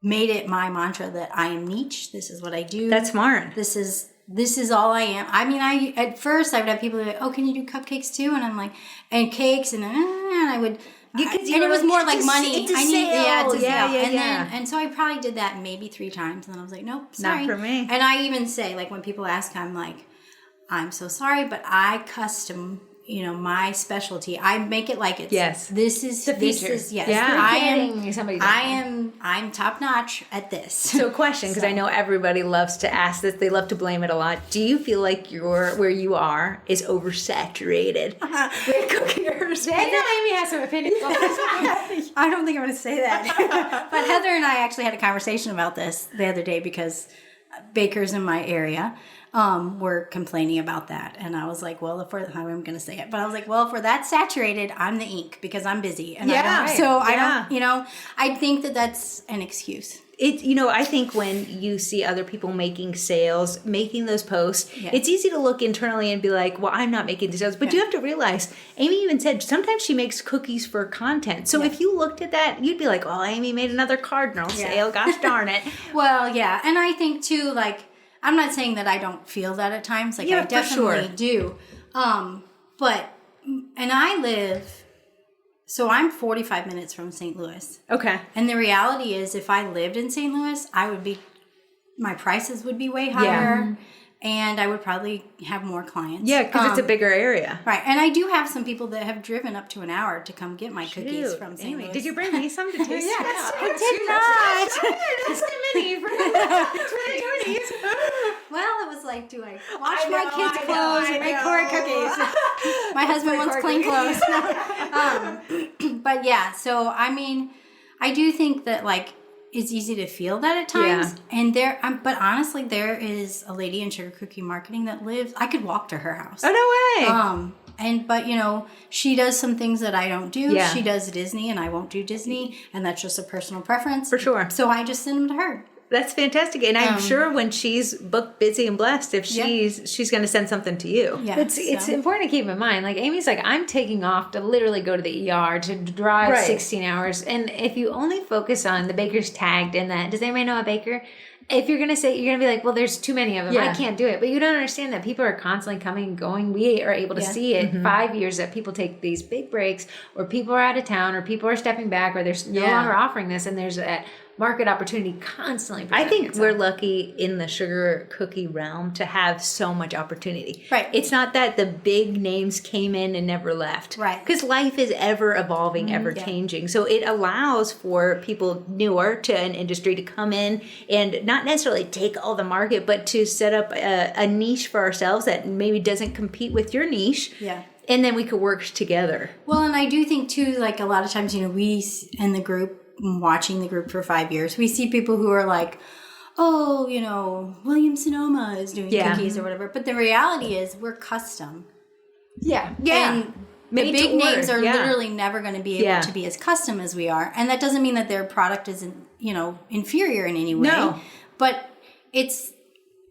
made it my mantra that I am niche. This is what I do. That's smart. This is all I am. I mean, at first I would have people like, "Oh, can you do cupcakes too?" And I'm like, and cakes, and I would. Because and it was more like it's money. It's a I need, sale. it's a Yeah, sale. yeah, and yeah. then, and so I probably did that maybe 3 times, and then I was like, "Nope, sorry, Not for me. And I even say, like, when people ask, I'm like, "I'm so sorry, but I custom, my specialty. I make it like it's This is the feature. This is yes. Yeah. I'm top notch at this. So, question, because I know everybody loves to ask this. They love to blame it a lot. Do you feel like where you are is oversaturated with cookies? I know Amy has some opinions on this. I don't think I'm going to say that. But Heather and I actually had a conversation about this the other day because bakers in my area were complaining about that. And I was like, well, I'm going to say it, but I was like, well, if we're that saturated, I'm the ink because I'm busy. And I think that that's an excuse. I think when you see other people making sales, making those posts, it's easy to look internally and be like, well, I'm not making the sales. But you have to realize, Amy even said sometimes she makes cookies for content. So if you looked at that, you'd be like, oh, Amy made another cardinal sale. Gosh darn it. Well, yeah. And I think too, like, I'm not saying that I don't feel that at times. Like, I definitely do. But I live... So I'm 45 minutes from St. Louis. Okay. And the reality is, if I lived in St. Louis, my prices would be way higher, and I would probably have more clients. Yeah, because it's a bigger area. Right. And I do have some people that have driven up to an hour to come get my cookies from St. Louis. Did you bring me some to taste? I did not. That's too many for the Well, it was like, do I wash my kids' clothes and make Corey cookies? My husband wants clean clothes. But yeah, so I mean, I do think that like it's easy to feel that at times. Yeah. And but honestly, there is a lady in sugar cookie marketing that lives. I could walk to her house. Oh no way. But she does some things that I don't do. Yeah. She does Disney, and I won't do Disney, and that's just a personal preference for sure. So I just send them to her. That's fantastic, and I'm sure when she's booked, busy, and blessed, if she's going to send something to you. Yeah, it's important to keep in mind. Like Amy's like, I'm taking off to literally go to the ER to drive 16 hours, and if you only focus on the baker's tagged in that, does anybody know a baker? If you're going to say, you're going to be like, well, there's too many of them. I can't do it. But you don't understand that people are constantly coming and going. We are able to see it 5 years that people take these big breaks, or people are out of town, or people are stepping back, or they're no longer offering this, and there's a market opportunity constantly. I think we're lucky in the sugar cookie realm to have so much opportunity. Right. It's not that the big names came in and never left. Right. Because life is ever evolving, ever changing. So it allows for people newer to an industry to come in and not necessarily take all the market, but to set up a niche for ourselves that maybe doesn't compete with your niche. Yeah. And then we could work together. Well, and I do think too, like a lot of times, we in the group, watching the group for 5 years, we see people who are like, oh, William Sonoma is doing cookies or whatever. But the reality is we're custom. Yeah. And the big names are literally never going to be able to be as custom as we are. And that doesn't mean that their product isn't, inferior in any way. No. But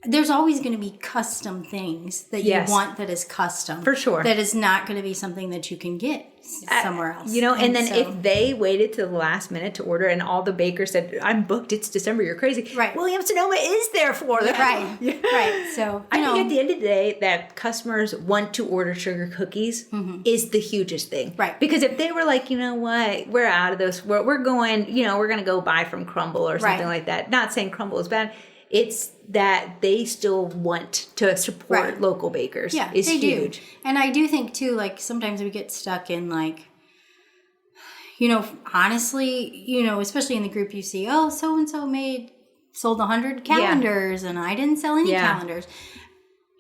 there's always going to be custom things that you want that is custom. For sure. That is not going to be something that you can get somewhere else. And then if they waited to the last minute to order and all the bakers said, I'm booked, it's December, you're crazy. Right. Williams-Sonoma is there for them. Right. Right. So, I think at the end of the day that customers want to order sugar cookies is the hugest thing. Right. Because if they were like, you know what, we're out of those, we're going, we're going to go buy from Crumble or something like that. Not saying Crumble is bad. It's that they still want to support local bakers. Yeah, is they huge. do. And I do think too, like sometimes we get stuck in like, honestly, especially in the group you see, oh, so-and-so sold 100 calendars and I didn't sell any calendars.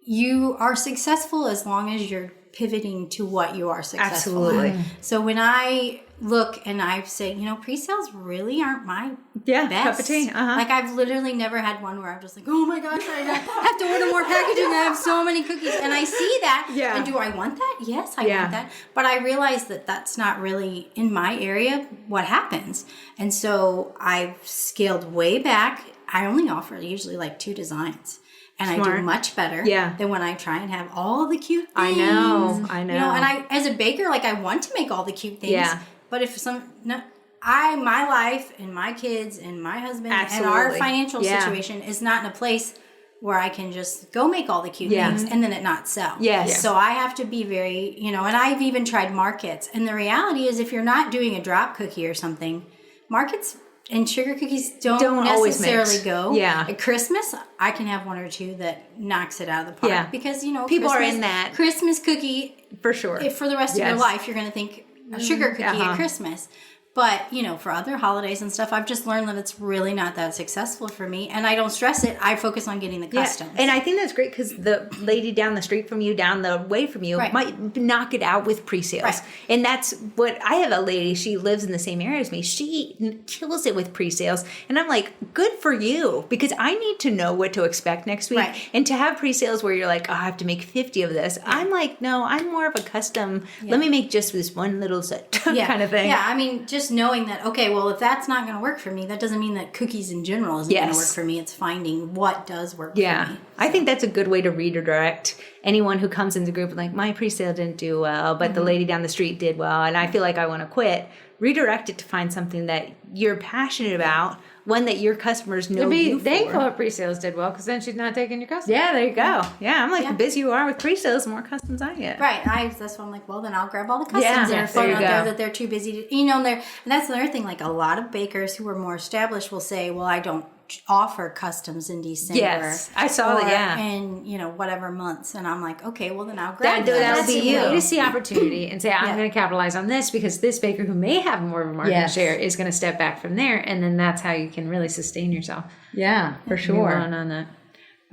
You are successfest as long as you're pivoting to what you are successful Absolutely. at. So when I look and I say, pre-sales really aren't my best. Cup of tea. Like I've literally never had one where I'm just like, oh my gosh, I have to order more packaging. I have so many cookies. And I see that. Yeah. And do I want that? Yes, I want that. But I realize that that's not really in my area what happens. And so I've scaled way back. I only offer usually like 2 designs. And I do much better than when I try and have all the cute things. I know. And I, as a baker, like I want to make all the cute things. Yeah. But if my life and my kids and my husband and our financial situation is not in a place where I can just go make all the cute things and then it not sell. Yes. So I have to be very, and I've even tried markets. And the reality is if you're not doing a drop cookie or something, markets and sugar cookies don't necessarily go. Yeah. At Christmas, I can have 1 or 2 that knocks it out of the park. Yeah. Because, people are in that. Christmas cookie. For sure. If for the rest of your life, you're going to think a sugar cookie at Christmas. But, for other holidays and stuff, I've just learned that it's really not that successful for me. And I don't stress it. I focus on getting the customs. And I think that's great because the lady down the street from you, down the way from you, might knock it out with pre-sales. Right. And that's what, I have a lady, she lives in the same area as me. She kills it with pre-sales. And I'm like, good for you. Because I need to know what to expect next week. Right. And to have pre-sales where you're like, oh, I have to make 50 of this. Yeah. I'm like, no, I'm more of a custom, let me make just this one little set kind of thing. Yeah, I mean, just knowing that, okay, well, if that's not going to work for me, that doesn't mean that cookies in general isn't going to work for me. It's finding what does work for me. So. I think that's a good way to redirect anyone who comes into the group like, my pre-sale didn't do well, but the lady down the street did well, and I feel like I want to quit. Redirect it to find something that you're passionate about, one that your customers know you for. Thankful her pre-sales did well, because then she's not taking your customers. Yeah, there you go. Yeah, I'm like, the busier you are with pre-sales, the more customs I get. Right. That's why I'm like, well, then I'll grab all the customs that are floating out there that they're too busy to, and that's another thing. Like a lot of bakers who are more established will say, well, I don't offer customs in December. Yes, I saw that. And whatever months, and I'm like, okay, well then I'll grab that'll be you to see opportunity and say, I'm going to capitalize on this because this baker who may have more of a market share is going to step back from there, and then that's how you can really sustain yourself. Yeah, for sure. On that.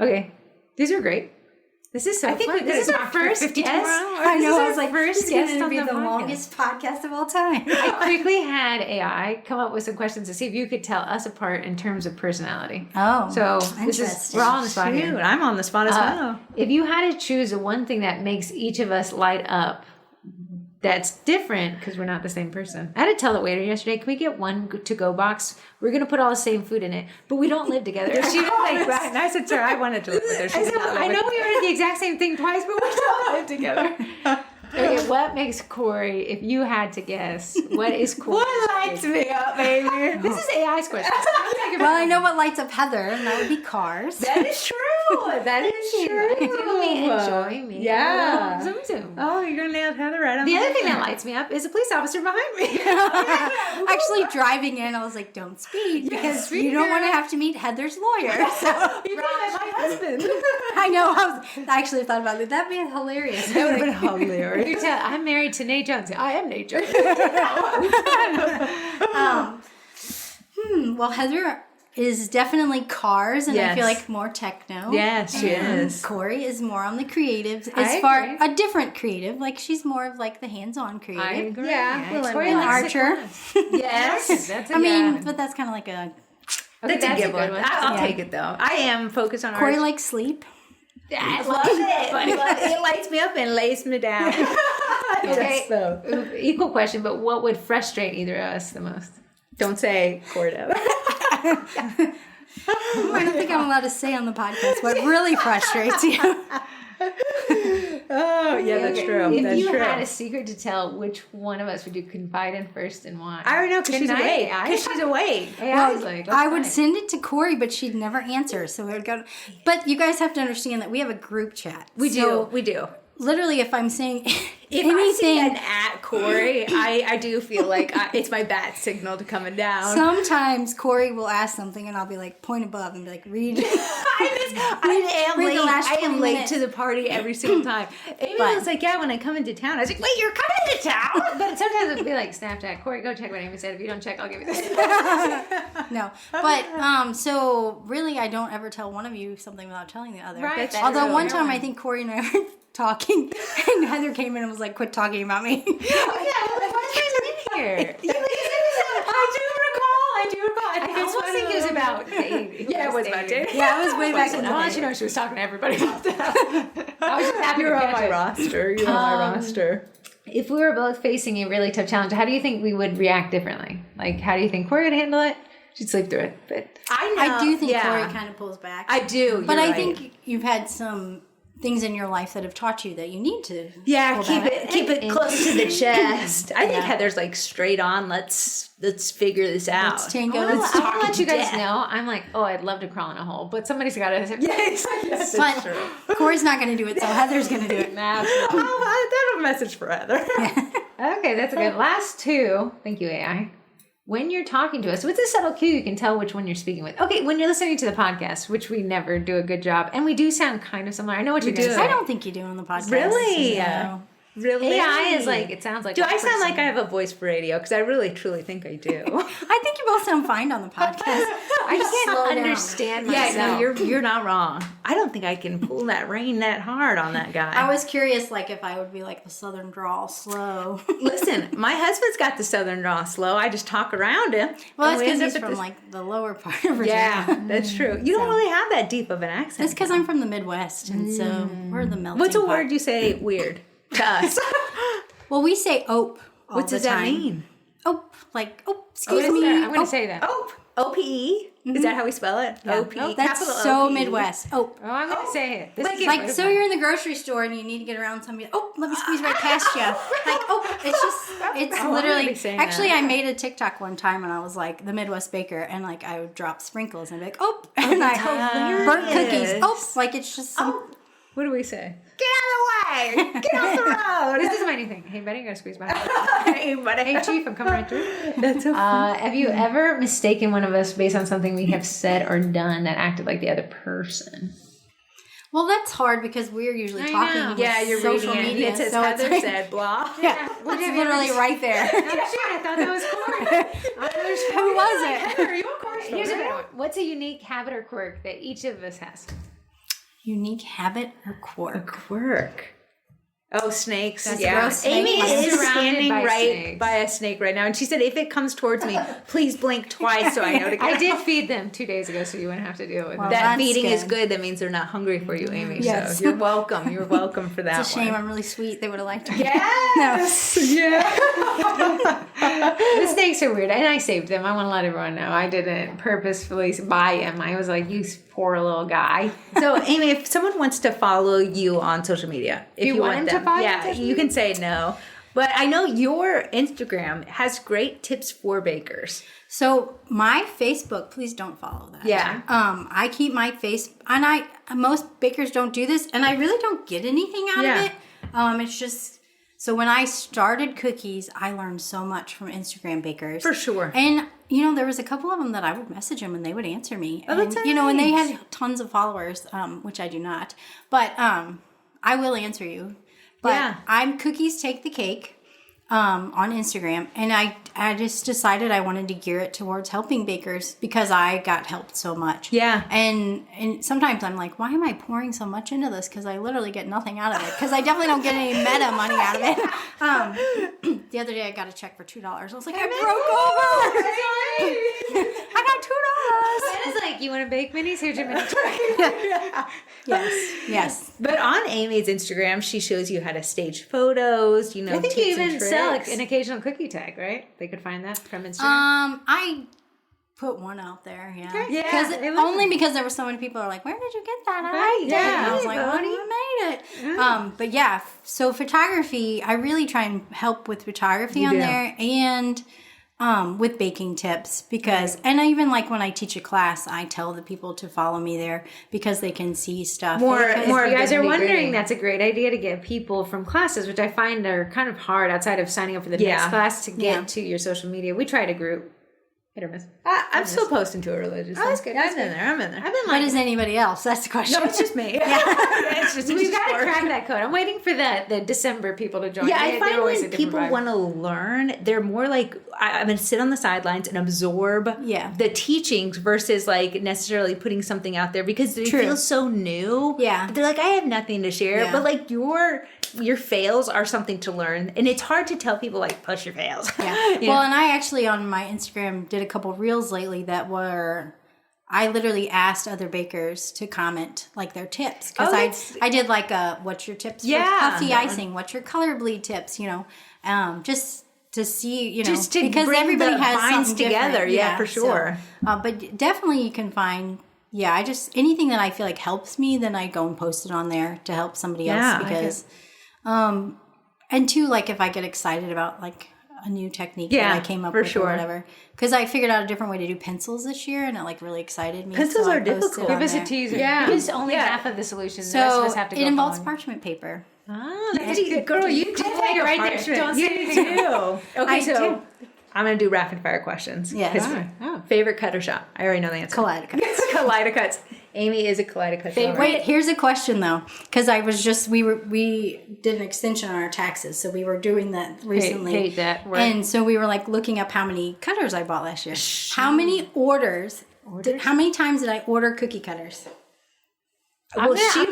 Okay, these are great. This is so fun. This is our first guest. I know. I was like, first guest on be the longest podcast of all time. I quickly had AI come up with some questions to see if you could tell us apart in terms of personality. Oh, so we're all on the spot here. I'm on the spot as well. If you had to choose the one thing that makes each of us light up, that's different because we're not the same person. I had to tell the waiter yesterday, can we get one to-go box? We're going to put all the same food in it, but we don't live together. She was like, right. And I said, sir, I wanted to live with her. I know we ordered the exact same thing twice, but we don't live together. Okay, what makes Corey, if you had to guess, what is Corey? What lights me up, baby? This is AI's question. Well, I know what lights up Heather, and that would be cars. That is true. That is true. Do me, enjoy me. Yeah. Zoom, zoom. Oh, you're going to nail Heather right on the other thing that lights me up is a police officer behind me. Actually, driving in, I was like, don't speed, because you don't want to have to meet Heather's lawyer. So. You met my husband. I know. I actually thought about it. That'd be hilarious. That would have been hilarious. I'm married to Nate Jones. I am Nate Jones. Well, Heather is definitely cars, and I feel like more techno. Yes, she is. Corey is more on the creatives. A different creative. Like she's more of like the hands-on creative. I agree. Yeah, Corey likes Archer. Yes, that's but that's kind of like that's a good one. I'll take it though. I am focused on Corey likes sleep. I love it. It lights me up and lays me down. Okay, equal question, but what would frustrate either of us the most? Don't say Cordo. I don't think I'm allowed to say on the podcast what really frustrates you. Oh, yeah, that's true. If That's you true. had a secret to tell, which one of us would you confide in first and why? I already know because she's awake. Because she's awake. I was like, I would send it to Corey, but she'd never answer. So it would go. But you guys have to understand that we have a group chat. We do. Literally, if I'm saying If I see an at Corey, I do feel like it's my bat signal to coming down. sometimes Corey will ask something, and I'll be like, point above, and be like, read. I am late to the party every single time. Amy was like, yeah, when I come into town. I was like, wait, you're coming into town? But sometimes it'd be like Snapchat. Corey, go check what Amy said. If you don't check, I'll give you this. No, but so really, I don't ever tell one of you something without telling the other. Right. Although one time, I think Corey and I were talking, and Heather came in and was like, "Quit talking about me." Why is Amy in here? I do recall. I think I almost think it was about Dave. Yeah, it was about Dave. Yeah, it was way back in the Why don't day. you know she was talking to everybody about that? I was just happy You're to on catch my it. roster. You're on my roster. If we were both facing a really tough challenge, how do you think we would react differently? Like, how do you think Corey would handle it? She'd sleep through it. But I do think Corey kind of pulls back. I do. But I right. think you've had some things in your life that have taught you that you need to. Yeah, pull keep back. it close to the chest. I think Heather's like straight on. Let's figure this out. Let's tango. I Let's want talk. to let you guys death. know. I'm like, oh, I'd love to crawl in a hole, but somebody's got to. Yes, that's true. But Corey's not going to do it, so Heather's going to do it. Absolutely. That'll message for Heather. Okay, that's a good. Last two. Thank you, AI. When you're talking to us, what's a subtle cue you can tell which one you're speaking with? Okay, when you're listening to the podcast, which we never do a good job, and we do sound kind of similar. I know what you're going to say. I don't think you do on the podcast. Really? No. Really? AI is like, it sounds like. Do a I sound person. like I have a voice for radio? Because I really, truly think I do. I think you both sound fine on the podcast. I just can't understand myself. Yeah, no, you're not wrong. I don't think I can pull that rein that hard on that guy. I was curious, like, if I would be like the southern drawl, slow. Listen, my husband's got the southern draw slow. I just talk around him. Well, And that's we because end he's up at from this- like the lower part of Virginia. Yeah, that's true. You don't really have that deep of an accent. That's because I'm from the Midwest, and so we're the melting What's a pot. word you say weird to us? Well, we say ope all What the does that time. mean? Ope, like, excuse I'm me. going to Ope. say that. Ope. O-P-E? Is that how we spell it? Yeah. O-P-E. That's capital so O-P-E. Midwest. Ope. Oh, I'm going to say it. This Like is Like, so you're in the grocery store and you need to get around somebody. Oh, let me squeeze right past you. Like, oh, it's just, it's I'm gonna literally. be saying Actually, that. I made a TikTok one time and I was like the Midwest baker, and like I would drop sprinkles and be like, oh, and I burnt cookies. hilarious. Oh, like it's just some. What do we say? Get out of the way! Get off the road! This is my new thing. Hey, buddy, you got to squeeze my hand. Hey, buddy. Hey, Chief, I'm coming right through. That's so Have you ever mistaken one of us based on something we have said or done that acted like the other person? Well, that's hard because we're usually I talking. know. with Yeah, you're social reading it. media. It says so it's Heather like- said blah. Yeah, What it's have you ever literally right there. Oh, shit, I thought that was Corey. Who was it? Are you a course? Here's a better one. What's a unique habit or quirk that each of us has? Unique habit or quirk? Quirk. Oh, snakes. That's a yeah. gross snake. Amy I'm is surrounded standing by right snakes. by a snake right now. And she said, if it comes towards me, please blink twice so I know to get I out. did feed them 2 days ago, so you wouldn't have to deal with Well, it. That That's feeding is good. good. That means they're not hungry for you, Amy. Yes. So you're welcome. You're welcome for that It's a shame. one. I'm really sweet. They would have liked me. Yes. Yeah. The snakes are weird, and I saved them. I want to let everyone know I didn't purposefully buy him. I was like, you poor little guy. So, Amy, if someone wants to follow you on social media, if You you want want them to them, follow you on yeah, social you can say no. But I know your Instagram has great tips for bakers. So my Facebook, please don't follow that. Yeah. I keep my face, and most bakers don't do this, and I really don't get anything out Yeah. of it. It's just so when I started cookies, I learned so much from Instagram bakers For sure. And there was a couple of them that I would message them and they would answer me. Oh, that's and, and they nice. had tons of followers, which I do not, but I will answer you. But Yeah. I'm Cookies Take the Cake on Instagram, and I just decided I wanted to gear it towards helping bakers because I got helped so much. Yeah. And sometimes I'm like, why am I pouring so much into this? Because I literally get nothing out of it. Because I definitely don't get any meta money out of it. The other day I got a check for $2. I was like, I broke over. I got $2. That is like, you want to bake minis? Here's your mini tray. Yes. But on Amy's Instagram, she shows you how to stage photos, I think you tips and even sell tricks. an occasional cookie tag, right? They could find that from Instagram. I put one out there. Yeah. Because there were so many people who are like, where did you get that? I liked it. And I was like, well, you made it. Yeah. But yeah, so photography, I really try and help with photography on there and with baking tips because, and I even like when I teach a class, I tell the people to follow me there because they can see stuff. More if you guys are wondering, that's a great idea to get people from classes, which I find are kind of hard outside of signing up for the next class to get to your social media. We try to group. Hit or miss. I'm still posting to it religiously. Oh, that's good. I'm in there. I've been like, what is anybody else? That's the question. No, it's just me. It's just we've got to crack that code. I'm waiting for the December people to join. Yeah, I find when people want to learn, they're more like, I'm going to sit on the sidelines and absorb the teachings versus like necessarily putting something out there because they feel so new. Yeah. They're like, I have nothing to share. But like your fails are something to learn. And it's hard to tell people like, push your fails. Yeah. Well, and I actually on my Instagram did a couple reels lately that were, I literally asked other bakers to comment like their tips. Because I did like what's your tips for puffy icing? What's your color bleed tips? Just to see, just to because bring everybody the has finds something together. different. Yeah, for sure. So, but definitely you can find, I just, anything that I feel like helps me, then I go and post it on there to help somebody else because, and two, like if I get excited about like a new technique that I came up with or whatever. Because I figured out a different way to do pencils this year and it like really excited me. Pencils are difficult. Give us a teaser. Yeah. Give us only half of the solution. The rest of us have to go it involves parchment paper. Oh, that's good. Girl, you did like right there. Don't say anything new. Okay, so I'm going to do rapid fire questions. Yes. Favorite cutter shop? I already know the answer. Kaleido-Cuts. Kaleido-Cuts. Amy is a Kaleido-Cuts lover. Wait, here's a question though, because I was just we did an extension on our taxes, so we were doing that recently. Hate that word. And so we were like looking up how many cutters I bought last year. How many orders? How many times did I order cookie cutters? Well, she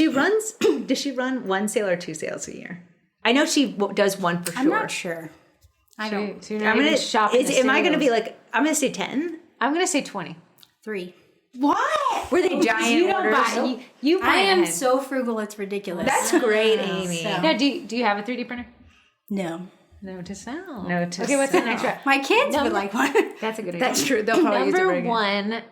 runs. Does she run one sale or two sales a year? I know she does one for sure. I'm not sure. I don't. So you're not even shopping. Am I going to be like? I'm going to say 10. I'm going to say 20. 3. What? Were they giant You orders? don't buy. You buy I am ahead. so frugal, it's ridiculous. That's great, Amy. So. Now, do you have a 3D printer? No. No to sell. No to Okay, what's the next one? My kids would like one. That's a good idea. That's true. They'll probably use it Number right now. one,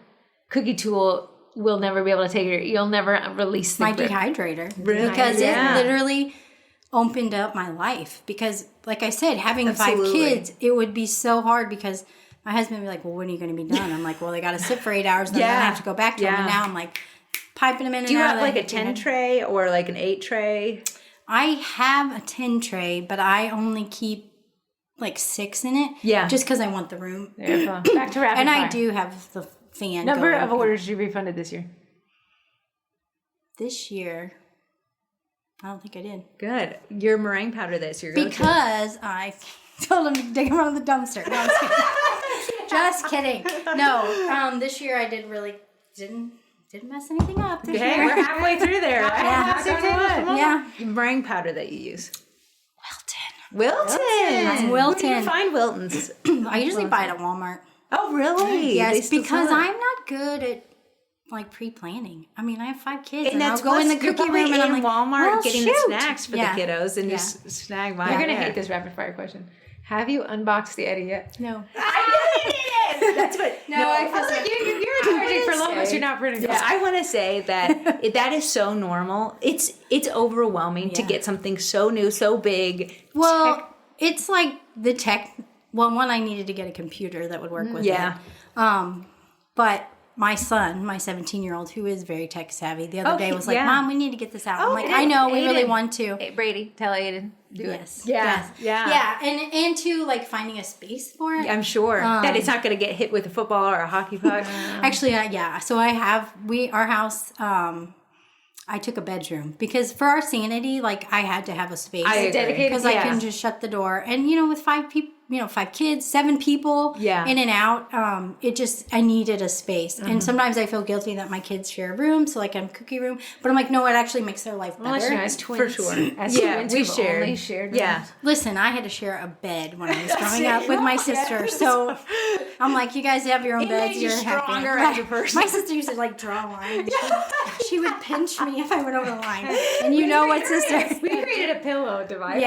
cookie tool will never be able to take it. You'll never release the My grip. dehydrator. Because it literally opened up my life. Because, like I said, having 5 kids, it would be so hard because my husband would be like, well, when are you going to be done? I'm like, well, they got to sit for 8 hours, and then I have to go back to them. And now I'm like, piping them in and out. Do you have like a 10 tray or like an 8 tray? I have a 10 tray, but I only keep like 6 in it. Yeah. Just because I want the room. Back to rapid fire. And I do have the fan Number going. of orders you refunded this year? This year, I don't think I did. Good. Your meringue powder this year. Because I told him to dig them out of the dumpster. No, just kidding. No, this year I didn't mess anything up. This Okay, year. we're halfway through there. Yeah. Meringue powder that you use. Wilton. Where do you find Wilton's? I usually buy it at Walmart. Oh, really? Yes, because I'm not good at like pre-planning. I mean, I have 5 kids, and I'll go in the cookie room and I'm like, Walmart getting the snacks for the kiddos and just snag mine. You're gonna hate this rapid fire question. Have you unboxed the Eddie yet? No. I did. That's what. No, I feel like you're charging for long, but you're not printing. Yeah, I want to say that that is so normal. It's overwhelming to get something so new, so big. Well, it's like the tech. Well, one, I needed to get a computer that would work with it. But my son, my 17-year-old, who is very tech savvy, the other day was like, Mom, we need to get this out. I'm like, I know, we really want to. Hey, Brady, tell Aiden. Do it. Yeah. And to like finding a space for it. I'm sure that it's not going to get hit with a football or a hockey puck. Actually, So I have, our house, I took a bedroom because for our sanity, like I had to have a space. Dedicated because I can just shut the door. And, with 5 people, 5 kids, 7 people in and out. I needed a space. And sometimes I feel guilty that my kids share a room. So like I'm cookie room, but I'm like, no, it actually makes their life better. As twins. For sure. As twins, we shared. Yeah. Listen, I had to share a bed when I was growing up with my sister. So I'm like, you guys have your own beds. You're stronger happy. as a person. My sister used to like draw a line. She would pinch me if I went over the line. And you know what, sister? We created a pillow device.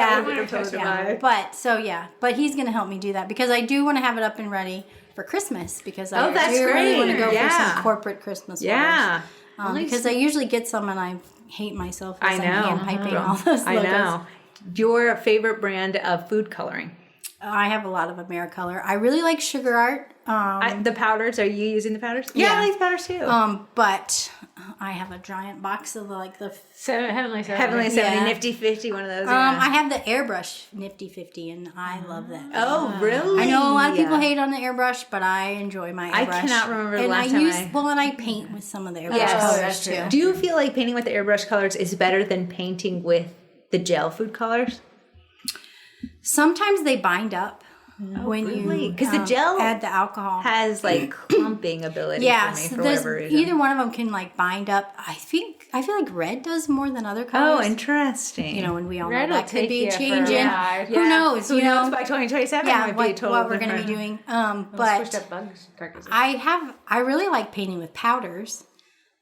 But he's going to help me do that because I do want to have it up and ready for Christmas because Oh, I that's do really want to great. go for Yeah. some corporate Christmas Yeah. sweaters. Because I usually get some and I hate myself I as know. I'm hand piping all those logos. I know. Your favorite brand of food coloring? I have a lot of AmeriColor. I really like Sugar Art. The powders, are you using the powders? Yeah, I like the powders too. But I have a giant box of the Heavenly 70, Yeah. Nifty 50, one of those. Yeah. I have the airbrush Nifty 50 and I love that. Oh, really? I know a lot of people hate on the airbrush, but I enjoy my airbrush. I cannot remember the and last I time use I- well, and I paint with some of the airbrush Yes. colors that's too. true. Do you feel like painting with the airbrush colors is better than painting with the gel food colors? Sometimes they bind up when really? you 'Cause the gel add the alcohol. Has like clumping ability Yeah, for me so for there's whatever reason. either one of them can like bind up. I feel like red does more than other Oh, colors. interesting. You know, when we all Red know will that could take be you for a changing. ride. Who knows? Who you knows know, by 2027 yeah, might be a total what we're going to different. be doing. Squished But up bugs carcasses. I really like painting with powders,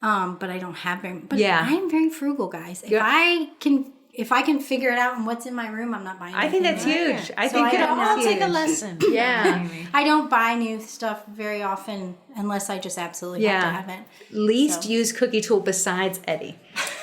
but I don't have very. But Yeah. I am very frugal, guys. If I can figure it out and what's in my room, I'm not buying. I think that's anything. huge. I So think I it don't all know. Take a lesson. Yeah. I don't buy new stuff very often unless I just absolutely have to have it. Least used cookie tool besides Eddie.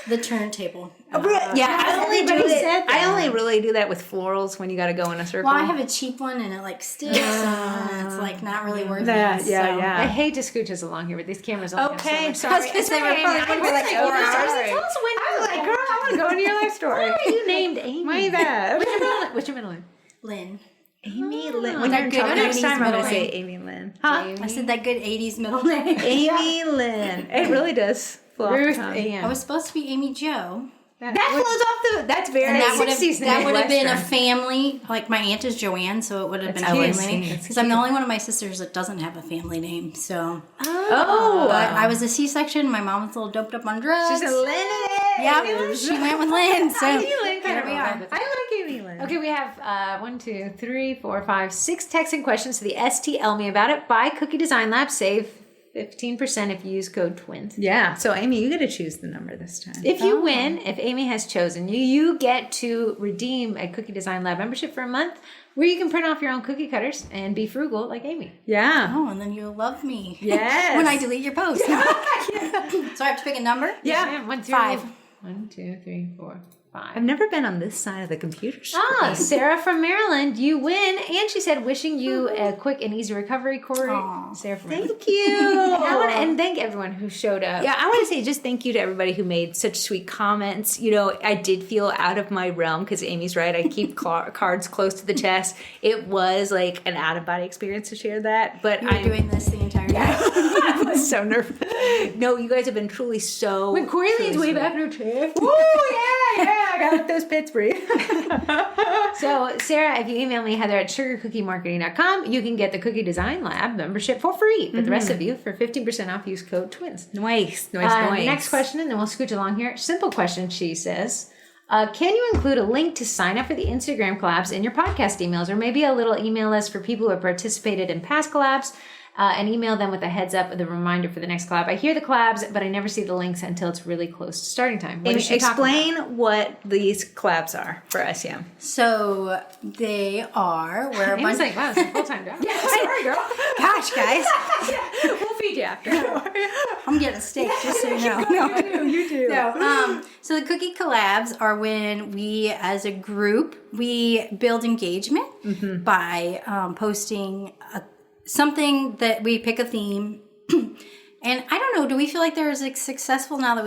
The turntable. I only do everybody it. said that. I only really do that with florals when you got to go in a circle. Well, I have a cheap one and it like sticks. And it's like not really worth That, it. yeah, so. yeah. I hate to scooch us along here, but these cameras only have so Okay, much sorry. Because they were probably going to be like 4 hours. Tell us when I was like, girl, I want to go into your life story. Why are you named Amy? My bad. What's your middle name? Lynn. Amy Lynn. When That you're in good trouble next 80s time, I'm going to middle say name. Amy Lynn. Huh? I said that good 80s middle name. Amy Lynn. It really does. Flow off the Ruth tongue. I A.M. was supposed to be Amy Joe. That flows off the. That's very. And that would 60s have been a Midwestern. family. Like my aunt is Joanne, so it would have been a cute. family name. Because I'm the only one of my sisters that doesn't have a family name. So, Oh. but I was a C-section. My mom was a little doped up on drugs. She's a Lynn in it. Yeah, she went with Lynn. So Amy Lynn kind here of we rolled are. off the tongue. I like Amy Lynn. Okay, we have 1, 2, 3, 4, 5, 6 texting questions to the STL Me About It by Cookie Design Lab. Save 15% if you use code TWINS. Yeah. So Amy, you get to choose the number this time. If you win, if Amy has chosen you, you get to redeem a Cookie Design Lab membership for a month where you can print off your own cookie cutters and be frugal like Amy. Yeah. Oh, and then you'll love me. Yes. when I delete your post. So I have to pick a number? Yeah. 1, 2, 5. 1, 2, 3, 4, 5. I've never been on this side of the computer screen. Sarah from Maryland, you win. And she said, wishing you a quick and easy recovery, Corey. Aw. Sarah from Maryland. Thank you. And thank everyone who showed up. Yeah, I want to say just thank you to everybody who made such sweet comments. You know, I did feel out of my realm because Amy's right. I keep cards close to the chest. It was like an out of body experience to share that, but You were I'm doing this the entire time. I was so nervous. No, you guys have been truly so. When Corey truly leans way sweet. back in her chair. Ooh, yeah, I gotta let those pits breathe. So, Sarah, if you email me, Heather at sugarcookiemarketing.com, you can get the Cookie Design Lab membership for free. But the rest of you, for 15% off, use code TWINS. Nice, nice. Next question, and then we'll scooch along here. Simple question, she says. Can you include a link to sign up for the Instagram collabs in your podcast emails, or maybe a little email list for people who have participated in past collabs, and email them with a heads up with a reminder for the next collab? I hear the collabs, but I never see the links until it's really close to starting time. What Amy, is she talking explain what these collabs are for SEM. So they are where a about? Amy's bunch. like, wow, it's a full-time job. Sorry, girl. Gosh, guys, We'll feed you after. I'm getting a steak just so you know. You do. No, so the cookie collabs are when we, as a group, we build engagement by posting something that we pick a theme. And I don't know, do we feel like they're as successful now that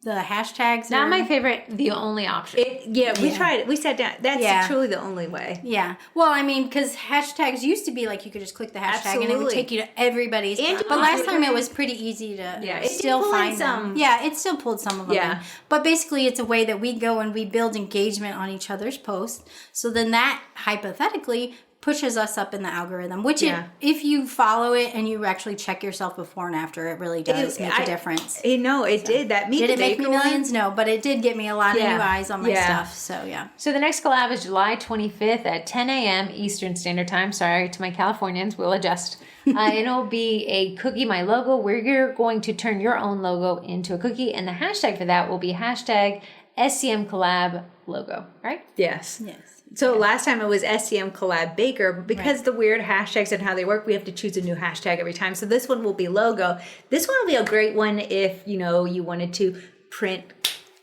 the hashtags Not are... my favorite, the only option. We tried it. We sat down. That's truly the only way. Yeah. Well, I mean, because hashtags used to be like you could just click the hashtag and it would Absolutely. take you to everybody's. And But last time it was pretty easy to it still did pull in find some. them. Yeah, it still pulled some of them Yeah. in. But basically, it's a way that we go and we build engagement on each other's posts. So then that, hypothetically, pushes us up in the algorithm, which if you follow it and you actually check yourself before and after, it really does make a difference. No, it did. That Did it make me millions? No, but it did get me a lot of new eyes on my stuff. So yeah. So the next collab is July 25th at 10 a.m. Eastern Standard Time. Sorry to my Californians, we'll adjust. It'll be a cookie, my logo, where you're going to turn your own logo into a cookie. And the hashtag for that will be hashtag SCM collab logo, right? Yes. Yes. So last time it was SCM Collab Baker, but because the weird hashtags and how they work, we have to choose a new hashtag every time. So this one will be logo. This one will be a great one if, you wanted to print.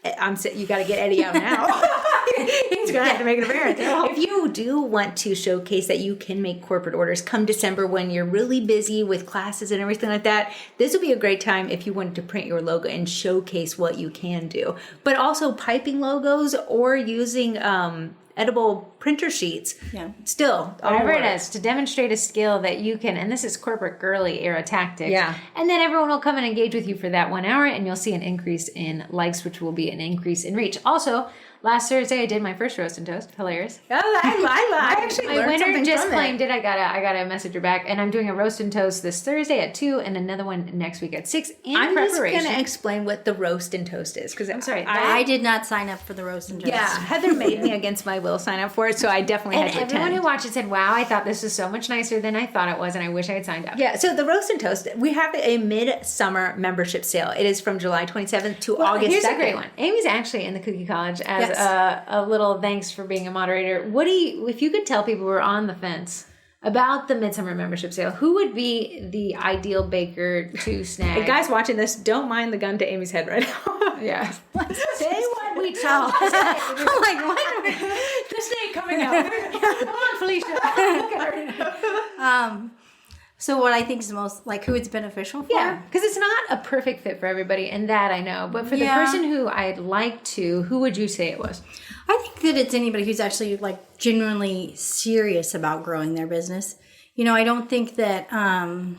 You got to get Eddie out now. He's going to have to make an appearance. If you do want to showcase that you can make corporate orders come December when you're really busy with classes and everything like that, this would be a great time if you wanted to print your logo and showcase what you can do. But also piping logos or using edible printer sheets. Yeah. Still. Whatever it is, to demonstrate a skill that you can, and this is corporate girly era tactics. Yeah. And then everyone will come and engage with you for that 1 hour, and you'll see an increase in likes, which will be an increase in reach. Also, last Thursday I did my first roast and toast. Hilarious. Oh, I actually my learned winner something just from claimed it. I gotta message her back, and I'm doing a roast and toast this Thursday at 2 and another one next week at 6 in I'm preparation. just gonna explain what the roast and toast is because I'm sorry. I did not sign up for the roast and toast. Yeah, Heather made me against my will sign up for it, so I definitely had to attend. Everyone who watched it said, "Wow, I thought this was so much nicer than I thought it was, and I wish I had signed up." Yeah, so the roast and toast, we have a midsummer membership sale. It is from July 27th to August 2nd. Here's a great one. Amy's actually in the Cookie College as a little thanks for being a moderator. If you could tell people who are on the fence about the midsummer membership sale, who would be the ideal baker to snag? Hey, guys watching this, don't mind the gun to Amy's head right now. Yeah. Say what we tell. I'm like, what? The snake coming out. Come on, Felicia. Look at her. So what I think is the most, who it's beneficial for? Yeah, because it's not a perfect fit for everybody, and that I know. But for the person who I'd like to, who would you say it was? I think that it's anybody who's actually genuinely serious about growing their business. I don't think that, and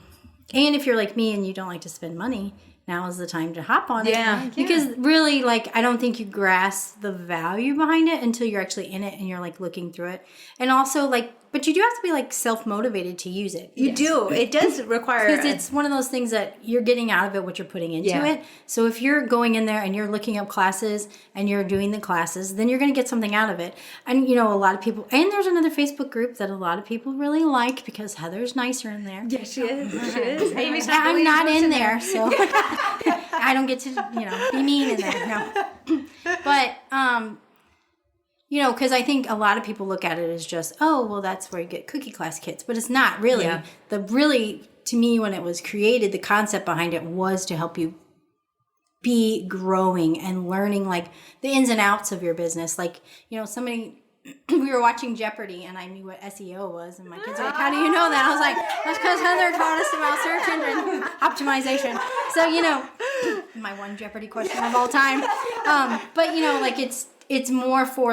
if you're like me and you don't like to spend money, now is the time to hop on it. Yeah. Because really, I don't think you grasp the value behind it until you're actually in it and you're looking through it. And also but you do have to be self-motivated to use it. You do. It does require... Because it's one of those things that you're getting out of it what you're putting into it. So if you're going in there and you're looking up classes and you're doing the classes, then you're going to get something out of it. And, a lot of people... And there's another Facebook group that a lot of people really like because Heather's nicer in there. Yeah, she is. She is. Amy's I'm not in there, so I don't get to, be mean in there. No. But... because I think a lot of people look at it as just, oh, well, that's where you get cookie class kits. But it's not really. Yeah. To me, when it was created, the concept behind it was to help you be growing and learning, the ins and outs of your business. We were watching Jeopardy, and I knew what SEO was. And my kids were like, how do you know that? I was like, that's because Heather taught us about search engine optimization. So, my one Jeopardy question of all time. But, it's more for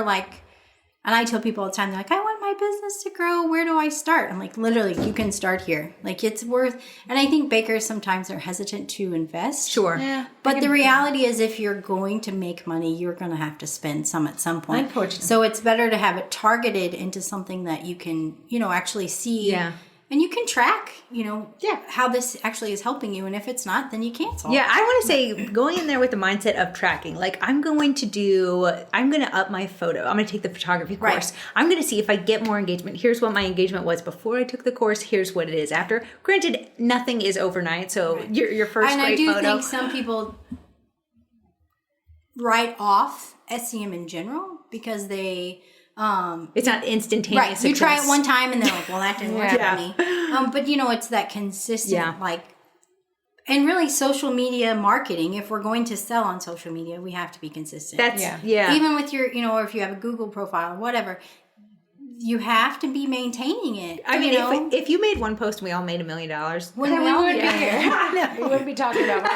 and I tell people all the time, they're like, I want my business to grow. Where do I start? I'm like, literally, you can start here. It's worth, and I think bakers sometimes are hesitant to invest. Sure. Yeah. But the reality is if you're going to make money, you're going to have to spend some at some point. Unfortunately. So it's better to have it targeted into something that you can, actually see. Yeah. And you can track, how this actually is helping you. And if it's not, then you cancel. Yeah, I want to say going in there with the mindset of tracking. I'm going to up my photo. I'm going to take the photography course. Right. I'm going to see if I get more engagement. Here's what my engagement was before I took the course. Here's what it is after. Granted, nothing is overnight. So your first and great photo. photo. And I do think some people write off SEM in general because they... it's not instantaneous. Right. You try it one time and they're like, well, that didn't work for me. But it's that consistent, and really social media marketing. If we're going to sell on social media, we have to be consistent. Even with your, or if you have a Google profile or whatever, you have to be maintaining it. I mean, if you made one post and we all made $1 million, we wouldn't be here. We wouldn't be talking about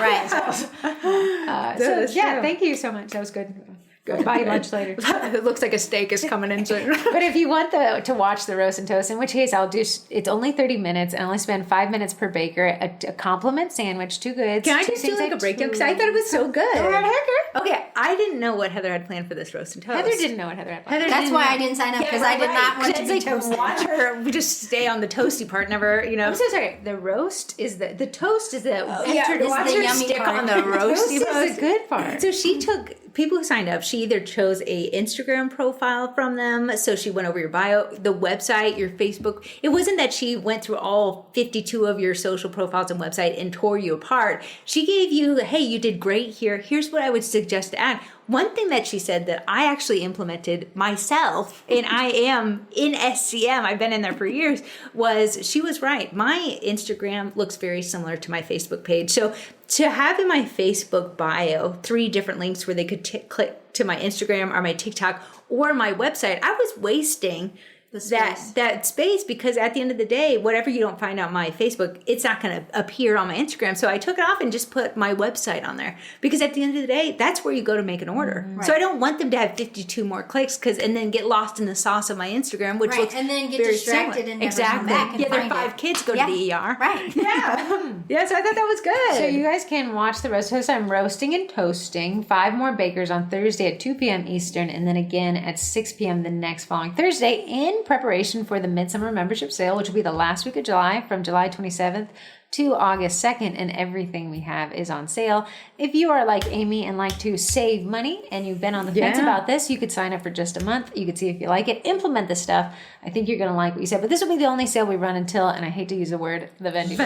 thank you so much. That was good. Go buy lunch later. It looks like a steak is coming in soon. But if you want to watch the roast and toast, in which case I'll do, it's only 30 minutes. I only spend 5 minutes per baker. A compliment sandwich, 2 goods. Can I just do a breakdown? Because I thought it was so good. Okay, I didn't know what Heather had planned for this roast and toast. Heather didn't know what Heather had planned. That's why I didn't sign up, because I did not want to be toasted. Watch her. We just stay on the toasty part. Never, I'm so sorry. The roast is the toast is the watch her yummy stick part. on the roasty toast is the good part. So she took people who signed up. She either chose a Instagram profile from them, so she went over your bio, the website, your Facebook. It wasn't that she went through all 52 of your social profiles and website and tore you apart. She gave you, hey, you did great here. Here's what I would suggest suggest to add. One thing that she said that I actually implemented myself, and I am in SCM, I've been in there for years, was she was right. My Instagram looks very similar to my Facebook page. So to have in my Facebook bio 3 different links where they could click to my Instagram or my TikTok or my website, I was wasting that space, because at the end of the day, whatever you don't find on my Facebook, it's not going to appear on my Instagram. So I took it off and just put my website on there, because at the end of the day, that's where you go to make an order. Right. So I don't want them to have 52 more clicks and then get lost in the sauce of my Instagram, which looks and then get very distracted similar. and never come back and their find 5 kids go to the ER. Right. Yeah. So I thought that was good. So you guys can watch the roast host. I'm roasting and toasting 5 more bakers on Thursday at 2 p.m. Eastern, and then again at 6 p.m. the next following Thursday, in preparation for the Midsummer membership sale, which will be the last week of July, from July 27th to August 2nd, and everything we have is on sale. If you are like Amy and like to save money and you've been on the fence about this, you could sign up for just a month. You could see if you like it, implement this stuff. I think you're going to like what you said, but this will be the only sale we run until, and I hate to use the word, the Vendy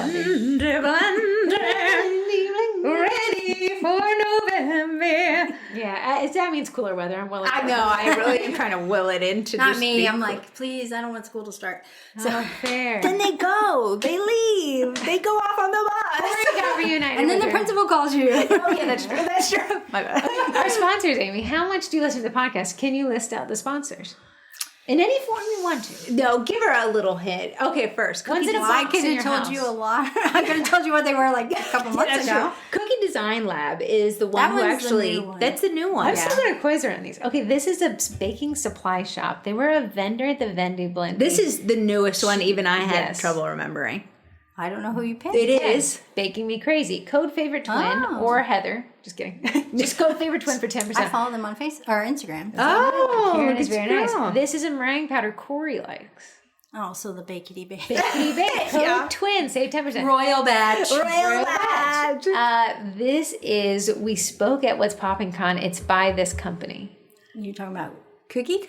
ready for November. Yeah, that means cooler weather. I'm willing. I know. I really am trying to will it into. Not me. I'm like, please, I don't want school to start. So fair. Then they go. They leave. They go off on the bus. We got reunited. And then the principal calls you. Oh yeah, that's true. That's true. My bad. Our sponsors, Amy. How much do you listen to the podcast? Can you list out the sponsors? In any form you want to. No, give her a little hint. Okay, first. One's in a I box could in have your told house. you a lot. I could have told you what they were like a couple months ago. Cookie Design Lab is the one who one's the actually. new one. That's the new one. I'm still going to quiz her on these. Okay, this is a baking supply shop. They were a vendor at the Vendy Blend. This is the newest one. Even I had Yes. trouble remembering. I don't know who you picked. It is. Baking Me Crazy. Code Favorite Twin or Heather. Just kidding. Just code Favorite Twin for 10%. I follow them on Instagram. Oh, Karen is good very to know. nice. This is a meringue powder Corey likes. Oh, so the bakety bake. Bakety Bake. Code Twin. Save 10%. Royal Badge. Royal Badge. This is We Spoke at What's Popping Con. It's by this company. You talking about Cookie Con?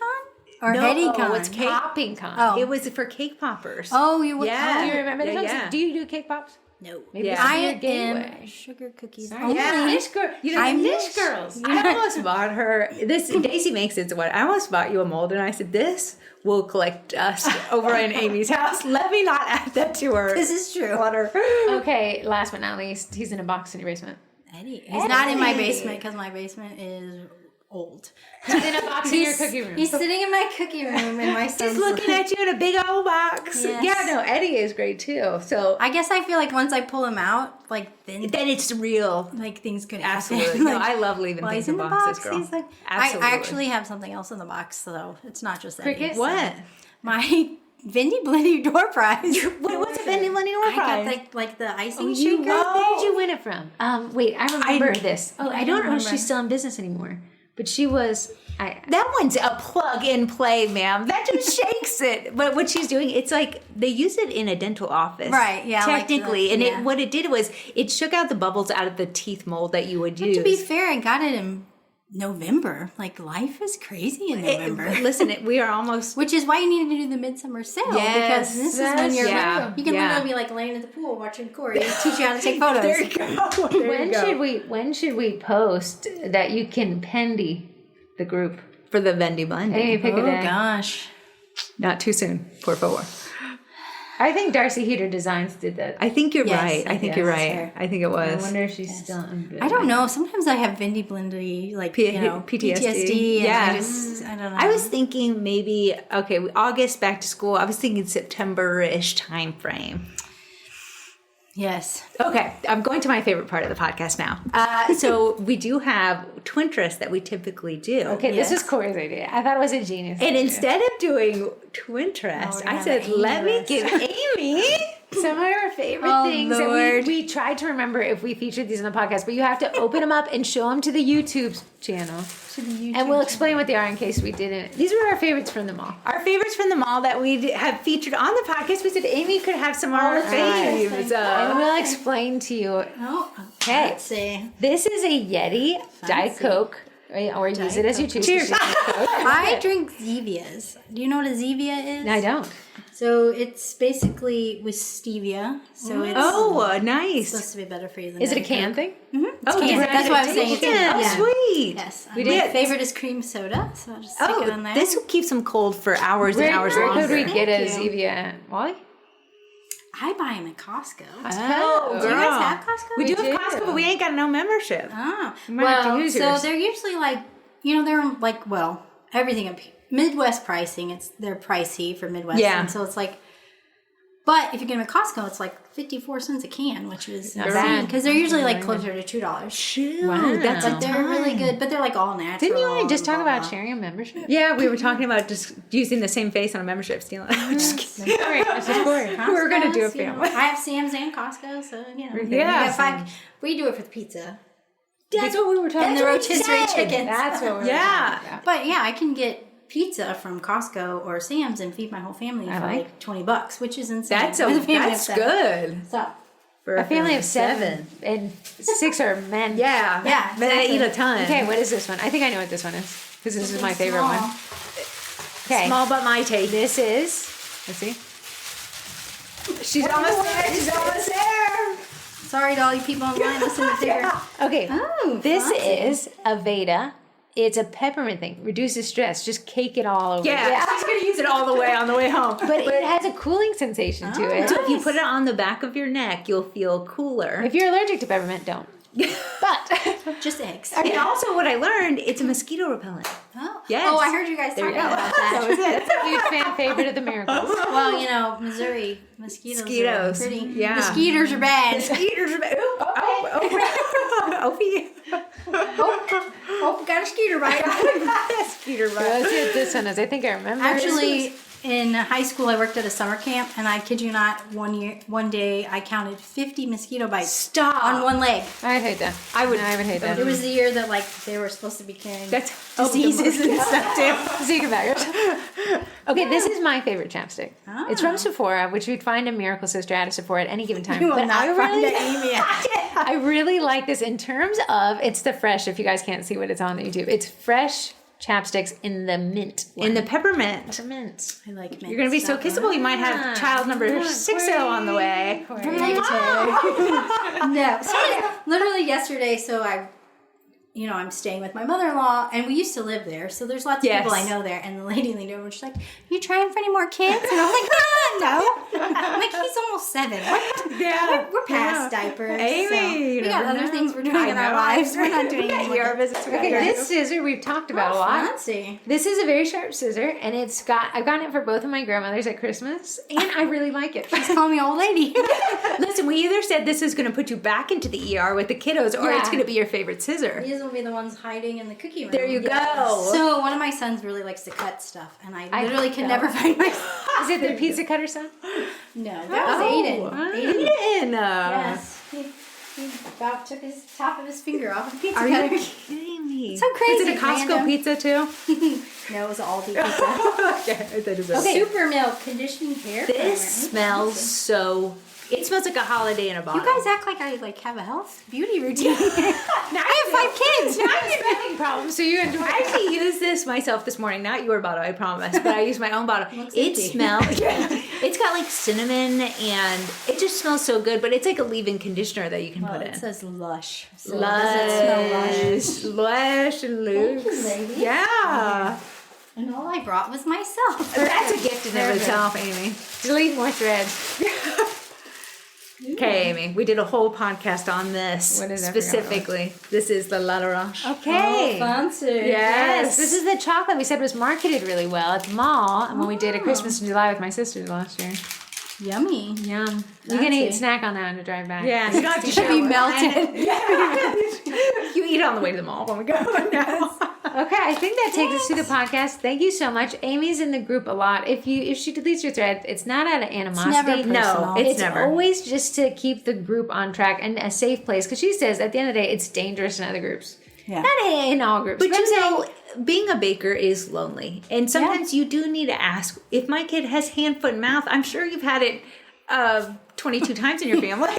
Or No, Hetty Con? it's cake. Popping Con. Oh. It was for cake poppers. Oh, you would. Yeah. Do you remember the Yeah. concept? Do you do cake pops? No. Maybe Yeah. this is I your am gateway. sugar cookies. Sorry. only. Yeah. Niche girl. You know, I'm niche niche. girls. I almost bought her this. Daisy makes it what I almost bought you a mold, and I said this will collect dust over in Amy's house. Let me not add that to her. This is true. Water. Okay, last but not least, he's in a box in your basement. Eddie. He's not in my basement because my basement is old. He's in a box in your cookie room. He's sitting in my cookie room and my son's Just looking at you in a big old box. Yes. Yeah, no, Eddie is great too. So I guess I feel like once I pull him out, like then it's real. like things could Absolutely. happen. No, Like, I love leaving while things he's in in the boxes, box, girl. he's like, Absolutely. I actually have something else in the box, so it's not just Cricket? Eddie's. What? My Vindy Blendy door prize. Wait, what's a vending money door I got prize? like the icing You shaker. where did you win it from? Wait, I remember this. Oh, I don't know if remember. she's still in business anymore, but she was. That one's a plug and play, ma'am. That just shakes it. But what she's doing, it's like they use it in a dental office. Right, yeah, like Technically. the- and yeah. what it did was it shook out the bubbles out of the teeth mold that you would use. To be fair, I got it in November. Like life is crazy in November. Listen, we are almost. Which is why you needed to do the midsummer sale Yes, because this is when you're yeah, you can yeah. literally be like laying at the pool watching Corey teach you how to take photos. There you go. When should we post that you can pendy the group? For the Vendy blend. Amy, pick a day. Gosh. Not too soon, por favor. I think Darcy Heater Designs did that. I think you're Yes, right. I think you're that's right. fair. I think it I was. wonder if she's still in business. I don't know. Sometimes I have Vindy Blendy like PTSD. and Yeah. I don't know. I was thinking maybe, okay, August back to school. I was thinking September-ish time frame. Yes. Okay, I'm going to my favorite part of the podcast now. So we do have Twinterest that we typically do. Okay, Yes. this is Corey's idea. I thought it was a genius. And idea. instead of doing Twinterest, we're I gonna said, have let me Amy's. give Amy. Some of our favorite Oh, things Lord. that we tried to remember if we featured these in the podcast, but you have to open them up and show them to the YouTube channel. And we'll explain what they are in case we didn't. These were our favorites from the mall. Our favorites from the mall that we have featured on the podcast. We said Amy could have some of our faves. And we'll explain to you. Oh, Okay. let's see. This is a Yeti Diet Coke, or use it as you choose. Cheers. I drink Zevias. Do you know what a Zevia is? I don't. So it's basically with stevia. So it's nice. supposed to be better for you than Is it a Diet can Coke. thing? It's canned. That's why I was saying it's Sweet. Yes. We My did. favorite is cream soda, so I'll just stick it in there. This will keep them cold for hours and Where hours could longer. we get a Thank you. Zevia? Wally? I buy them at Costco. Oh, Do you guys girl. have Costco? We do do. have Costco, but we ain't got no membership. Ah, might have to well, use so yours. they're usually like, they're like, well, everything up Midwest pricing. They're pricey for Midwest, and so it's like. But if you get them at Costco, it's like 54 cents a can, which is Not insane bad. because they're usually like closer to $2. Shoot, Wow. that's a But they're really good. But they're like all natural. Didn't you and I just talk blah, blah, about blah. sharing a membership? Yeah, we were talking about just using the same face on a membership. Stealing. Just kidding. We're going to do a Costco's, family. I have Sam's and Costco, so Yeah. We got 5. We do it for the pizza That's what we were talking and the rotisserie chicken. That's what we're Yeah. talking about. But yeah, I can get pizza from Costco or Sam's and feed my whole family for like $20, which is insane. That's With a family of that's 7. good. So For A family of 7 and 6 are men. Yeah. Yeah, But they eat exactly. a ton. Okay, what is this one? I think I know what this one is because this is my favorite small. one. Okay. Small but mighty. This is, let's see. She's almost there. She's almost there. Sorry to all you people online listening to their. Okay. Oh, This fancy. is Aveda. It's a peppermint thing. Reduces stress. Just cake it all over. Yeah, she's gonna use it all the way on the way home. But it has a cooling sensation to it. So if you put it on the back of your neck, you'll feel cooler. If you're allergic to peppermint, don't. But Just eggs. And also, what I learned, it's a mosquito repellent. Oh. Yes. Oh, I heard you guys talking about that. that's a huge fan favorite of the Miracles. Well, Missouri mosquitoes. Mosquitoes. Are pretty. Yeah. Mosquitoes are bad. Mosquitoes. Oh, got a mosquito bite. Mosquito Let's see what this one is. I think I remember. Actually, in high school, I worked at a summer camp, and I kid you not, one day I counted 50 mosquito bites. Stop. On one leg. I'd hate that. I would hate that. It was the year that they were supposed to be carrying That's diseases and stuff too. Secret baggers. Okay, this is my favorite chapstick. Ah. It's from Sephora, which you'd find a Miracle Sister at a Sephora at any given time. You will But not I find really, an Amy at. I really like this in terms of it's the fresh. If you guys can't see what it's on the YouTube, it's fresh chapsticks in the mint. in the peppermint. Peppermint. I like mint. You're gonna be so kissable. You might have child number 60 on the way. No. So, literally yesterday, so I'm staying with my mother-in-law, and we used to live there, so there's lots of Yes. people I know there, and the lady leaned over and she's like, you trying for any more kids? And I'm like, no. I'm like, he's almost 7. Yeah. We're past diapers. Amy, so you we got never other know. things we're doing I in our know. lives. We're not doing any ER more. visits. Okay, this scissor we've talked about a lot. Fancy. This is a very sharp scissor, and I've gotten it for both of my grandmothers at Christmas, and I really like it. Just call me old lady. Listen, we either said this is going to put you back into the ER with the kiddos, or it's Yeah. going to be your favorite scissor. These will be the ones hiding in the cookie room. There you go. So one of my sons really likes to cut stuff, and I literally can know. never find my. Is it the pizza cutter son? No, that was Aiden. Aiden. Aiden. Yes. He about took his top of his finger off of the pizza Are cutter. you kidding me? So crazy. Is it a Costco random. pizza too? No, it was Aldi pizza. Okay, I thought it was Super milk conditioning hair. This primer. smells so. It smells like a holiday in a bottle. You guys act like I have a health beauty routine. I have 5 kids. Now you're spending problems, so you enjoy I actually used this myself this morning. Not your bottle, I promise, but I used my own bottle. Looks It empty. smells. It's got like cinnamon, and it just smells so good. But it's like a leave-in conditioner that you can Well, put it in. says lush. So does it smell lush? Lush and Thank you, loose. lady. Yeah. And all I brought was myself. That's a gift in of itself, Amy. delete more threads. Okay, Amy, we did a whole podcast on this What is it? I forgot specifically. This is the La La Roche. Okay. Oh, fancy. Yes, this is the chocolate we said was marketed really well at the mall, and when we did a Christmas in July with my sisters last year. Yummy. Yum. You can Fancy. eat snack on that on the drive back. Yeah, you don't have to Should be shower. melted. You eat it on the way to the mall when we go. Okay, I think that takes us to the podcast. Thank you so much. Amy's in the group a lot. If she deletes your thread, it's not out of animosity. never No, personal. it's never. always just to keep the group on track and a safe place. Because she says at the end of the day, it's dangerous in other groups. Yeah. Not in all groups. But I'm you saying- know, being a baker is lonely. And sometimes you do need to ask. If my kid has hand, foot, and mouth, I'm sure you've had it 22 times in your family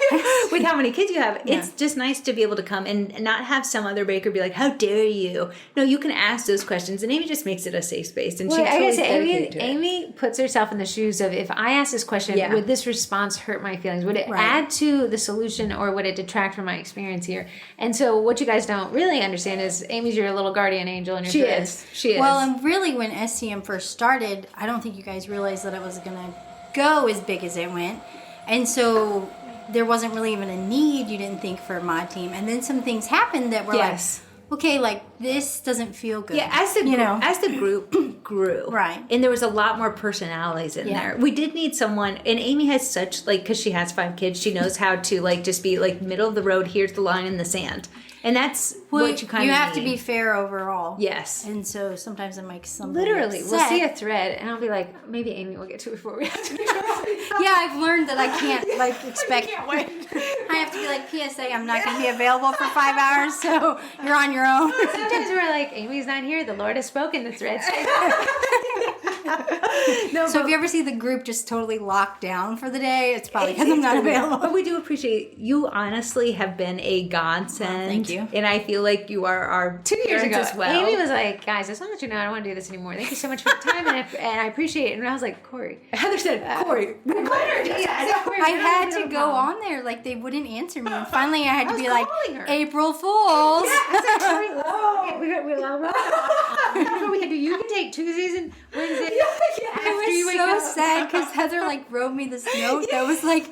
with how many kids you have. Yeah. It's just nice to be able to come and not have some other baker be like, how dare you? No, you can ask those questions, and Amy just makes it a safe space. And Well, she I totally guess dedicated to it. Amy puts herself in the shoes of, if I ask this question, Yeah. would this response hurt my feelings? Would it Right. add to the solution, or would it detract from my experience here? And so what you guys don't really understand is Amy's your little guardian angel in your She threads. is. She is. Well, and really, when SCM first started, I don't think you guys realized that it was going to go as big as it went. And so there wasn't really even a need, you didn't think, for a mod team. And then some things happened that were Yes. like, okay, like, this doesn't feel good. Yeah, as the group grew, Right. and there was a lot more personalities in Yeah. there. We did need someone, and Amy has such because she has 5 kids, she knows how to just be middle of the road. Here's the line in the sand, and that's what you kind of You have to need. be fair overall. Yes. And so sometimes it makes somebody Literally, we'll upset. see a thread, and I'll be like, maybe Amy will get to it before we have to. Yeah, I've learned that I can't expect. I have to be like, PSA, I'm not going to be available for 5 hours, so you're on your own. Sometimes we're like, Amy's not here. The Lord has spoken. The thread's No, So if you ever see the group just totally locked down for the day, it's probably because I'm not available. But we do appreciate you. Honestly, have been a godsend. thank you. And I feel like you are our 2 years ago, as well. Amy was like, guys, as long as you know, I don't want to do this anymore. Thank you so much for your time, and I appreciate it. And I was like, Corey. Heather said, Corey, we put her. I had to go on there, they wouldn't answer me. And finally, I had to was be like, calling her. April Fools. You can take Tuesdays and Wednesdays. It was so sad because Heather wrote me this note that was like,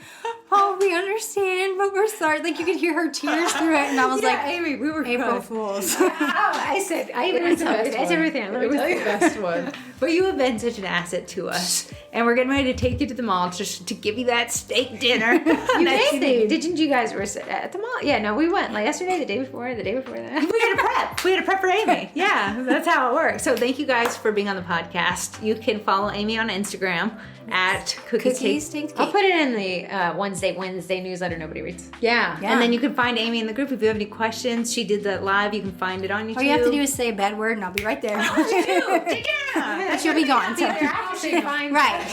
"Oh, we understand, but we're sorry." You could hear her tears through it, and I was like, Amy, we were "April Fools." I said, I even It was the best it's one. everything. Let me It was tell the you. best one. But you have been such an asset to us. And we're getting ready to take you to the mall just to give you that steak dinner. You guys did. Didn't you guys were at the mall? Yeah, no, we went yesterday, the day before that. We had a prep. We had a prep for Amy. Yeah, that's how it works. So thank you guys for being on the podcast. You can follow Amy on Instagram at Cookies Cake. I'll put it in the Wednesday newsletter nobody reads. Yeah. Yeah. And then you can find Amy in the group. If you have any questions, she did that live. You can find it on YouTube. All you have to do is say a bad word, and I'll be right there. Yeah. She'll be gone. So. They're actually fine. Right.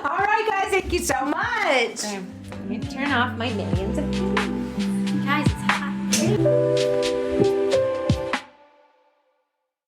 All right, guys. Thank you so much. Let me turn off my millions of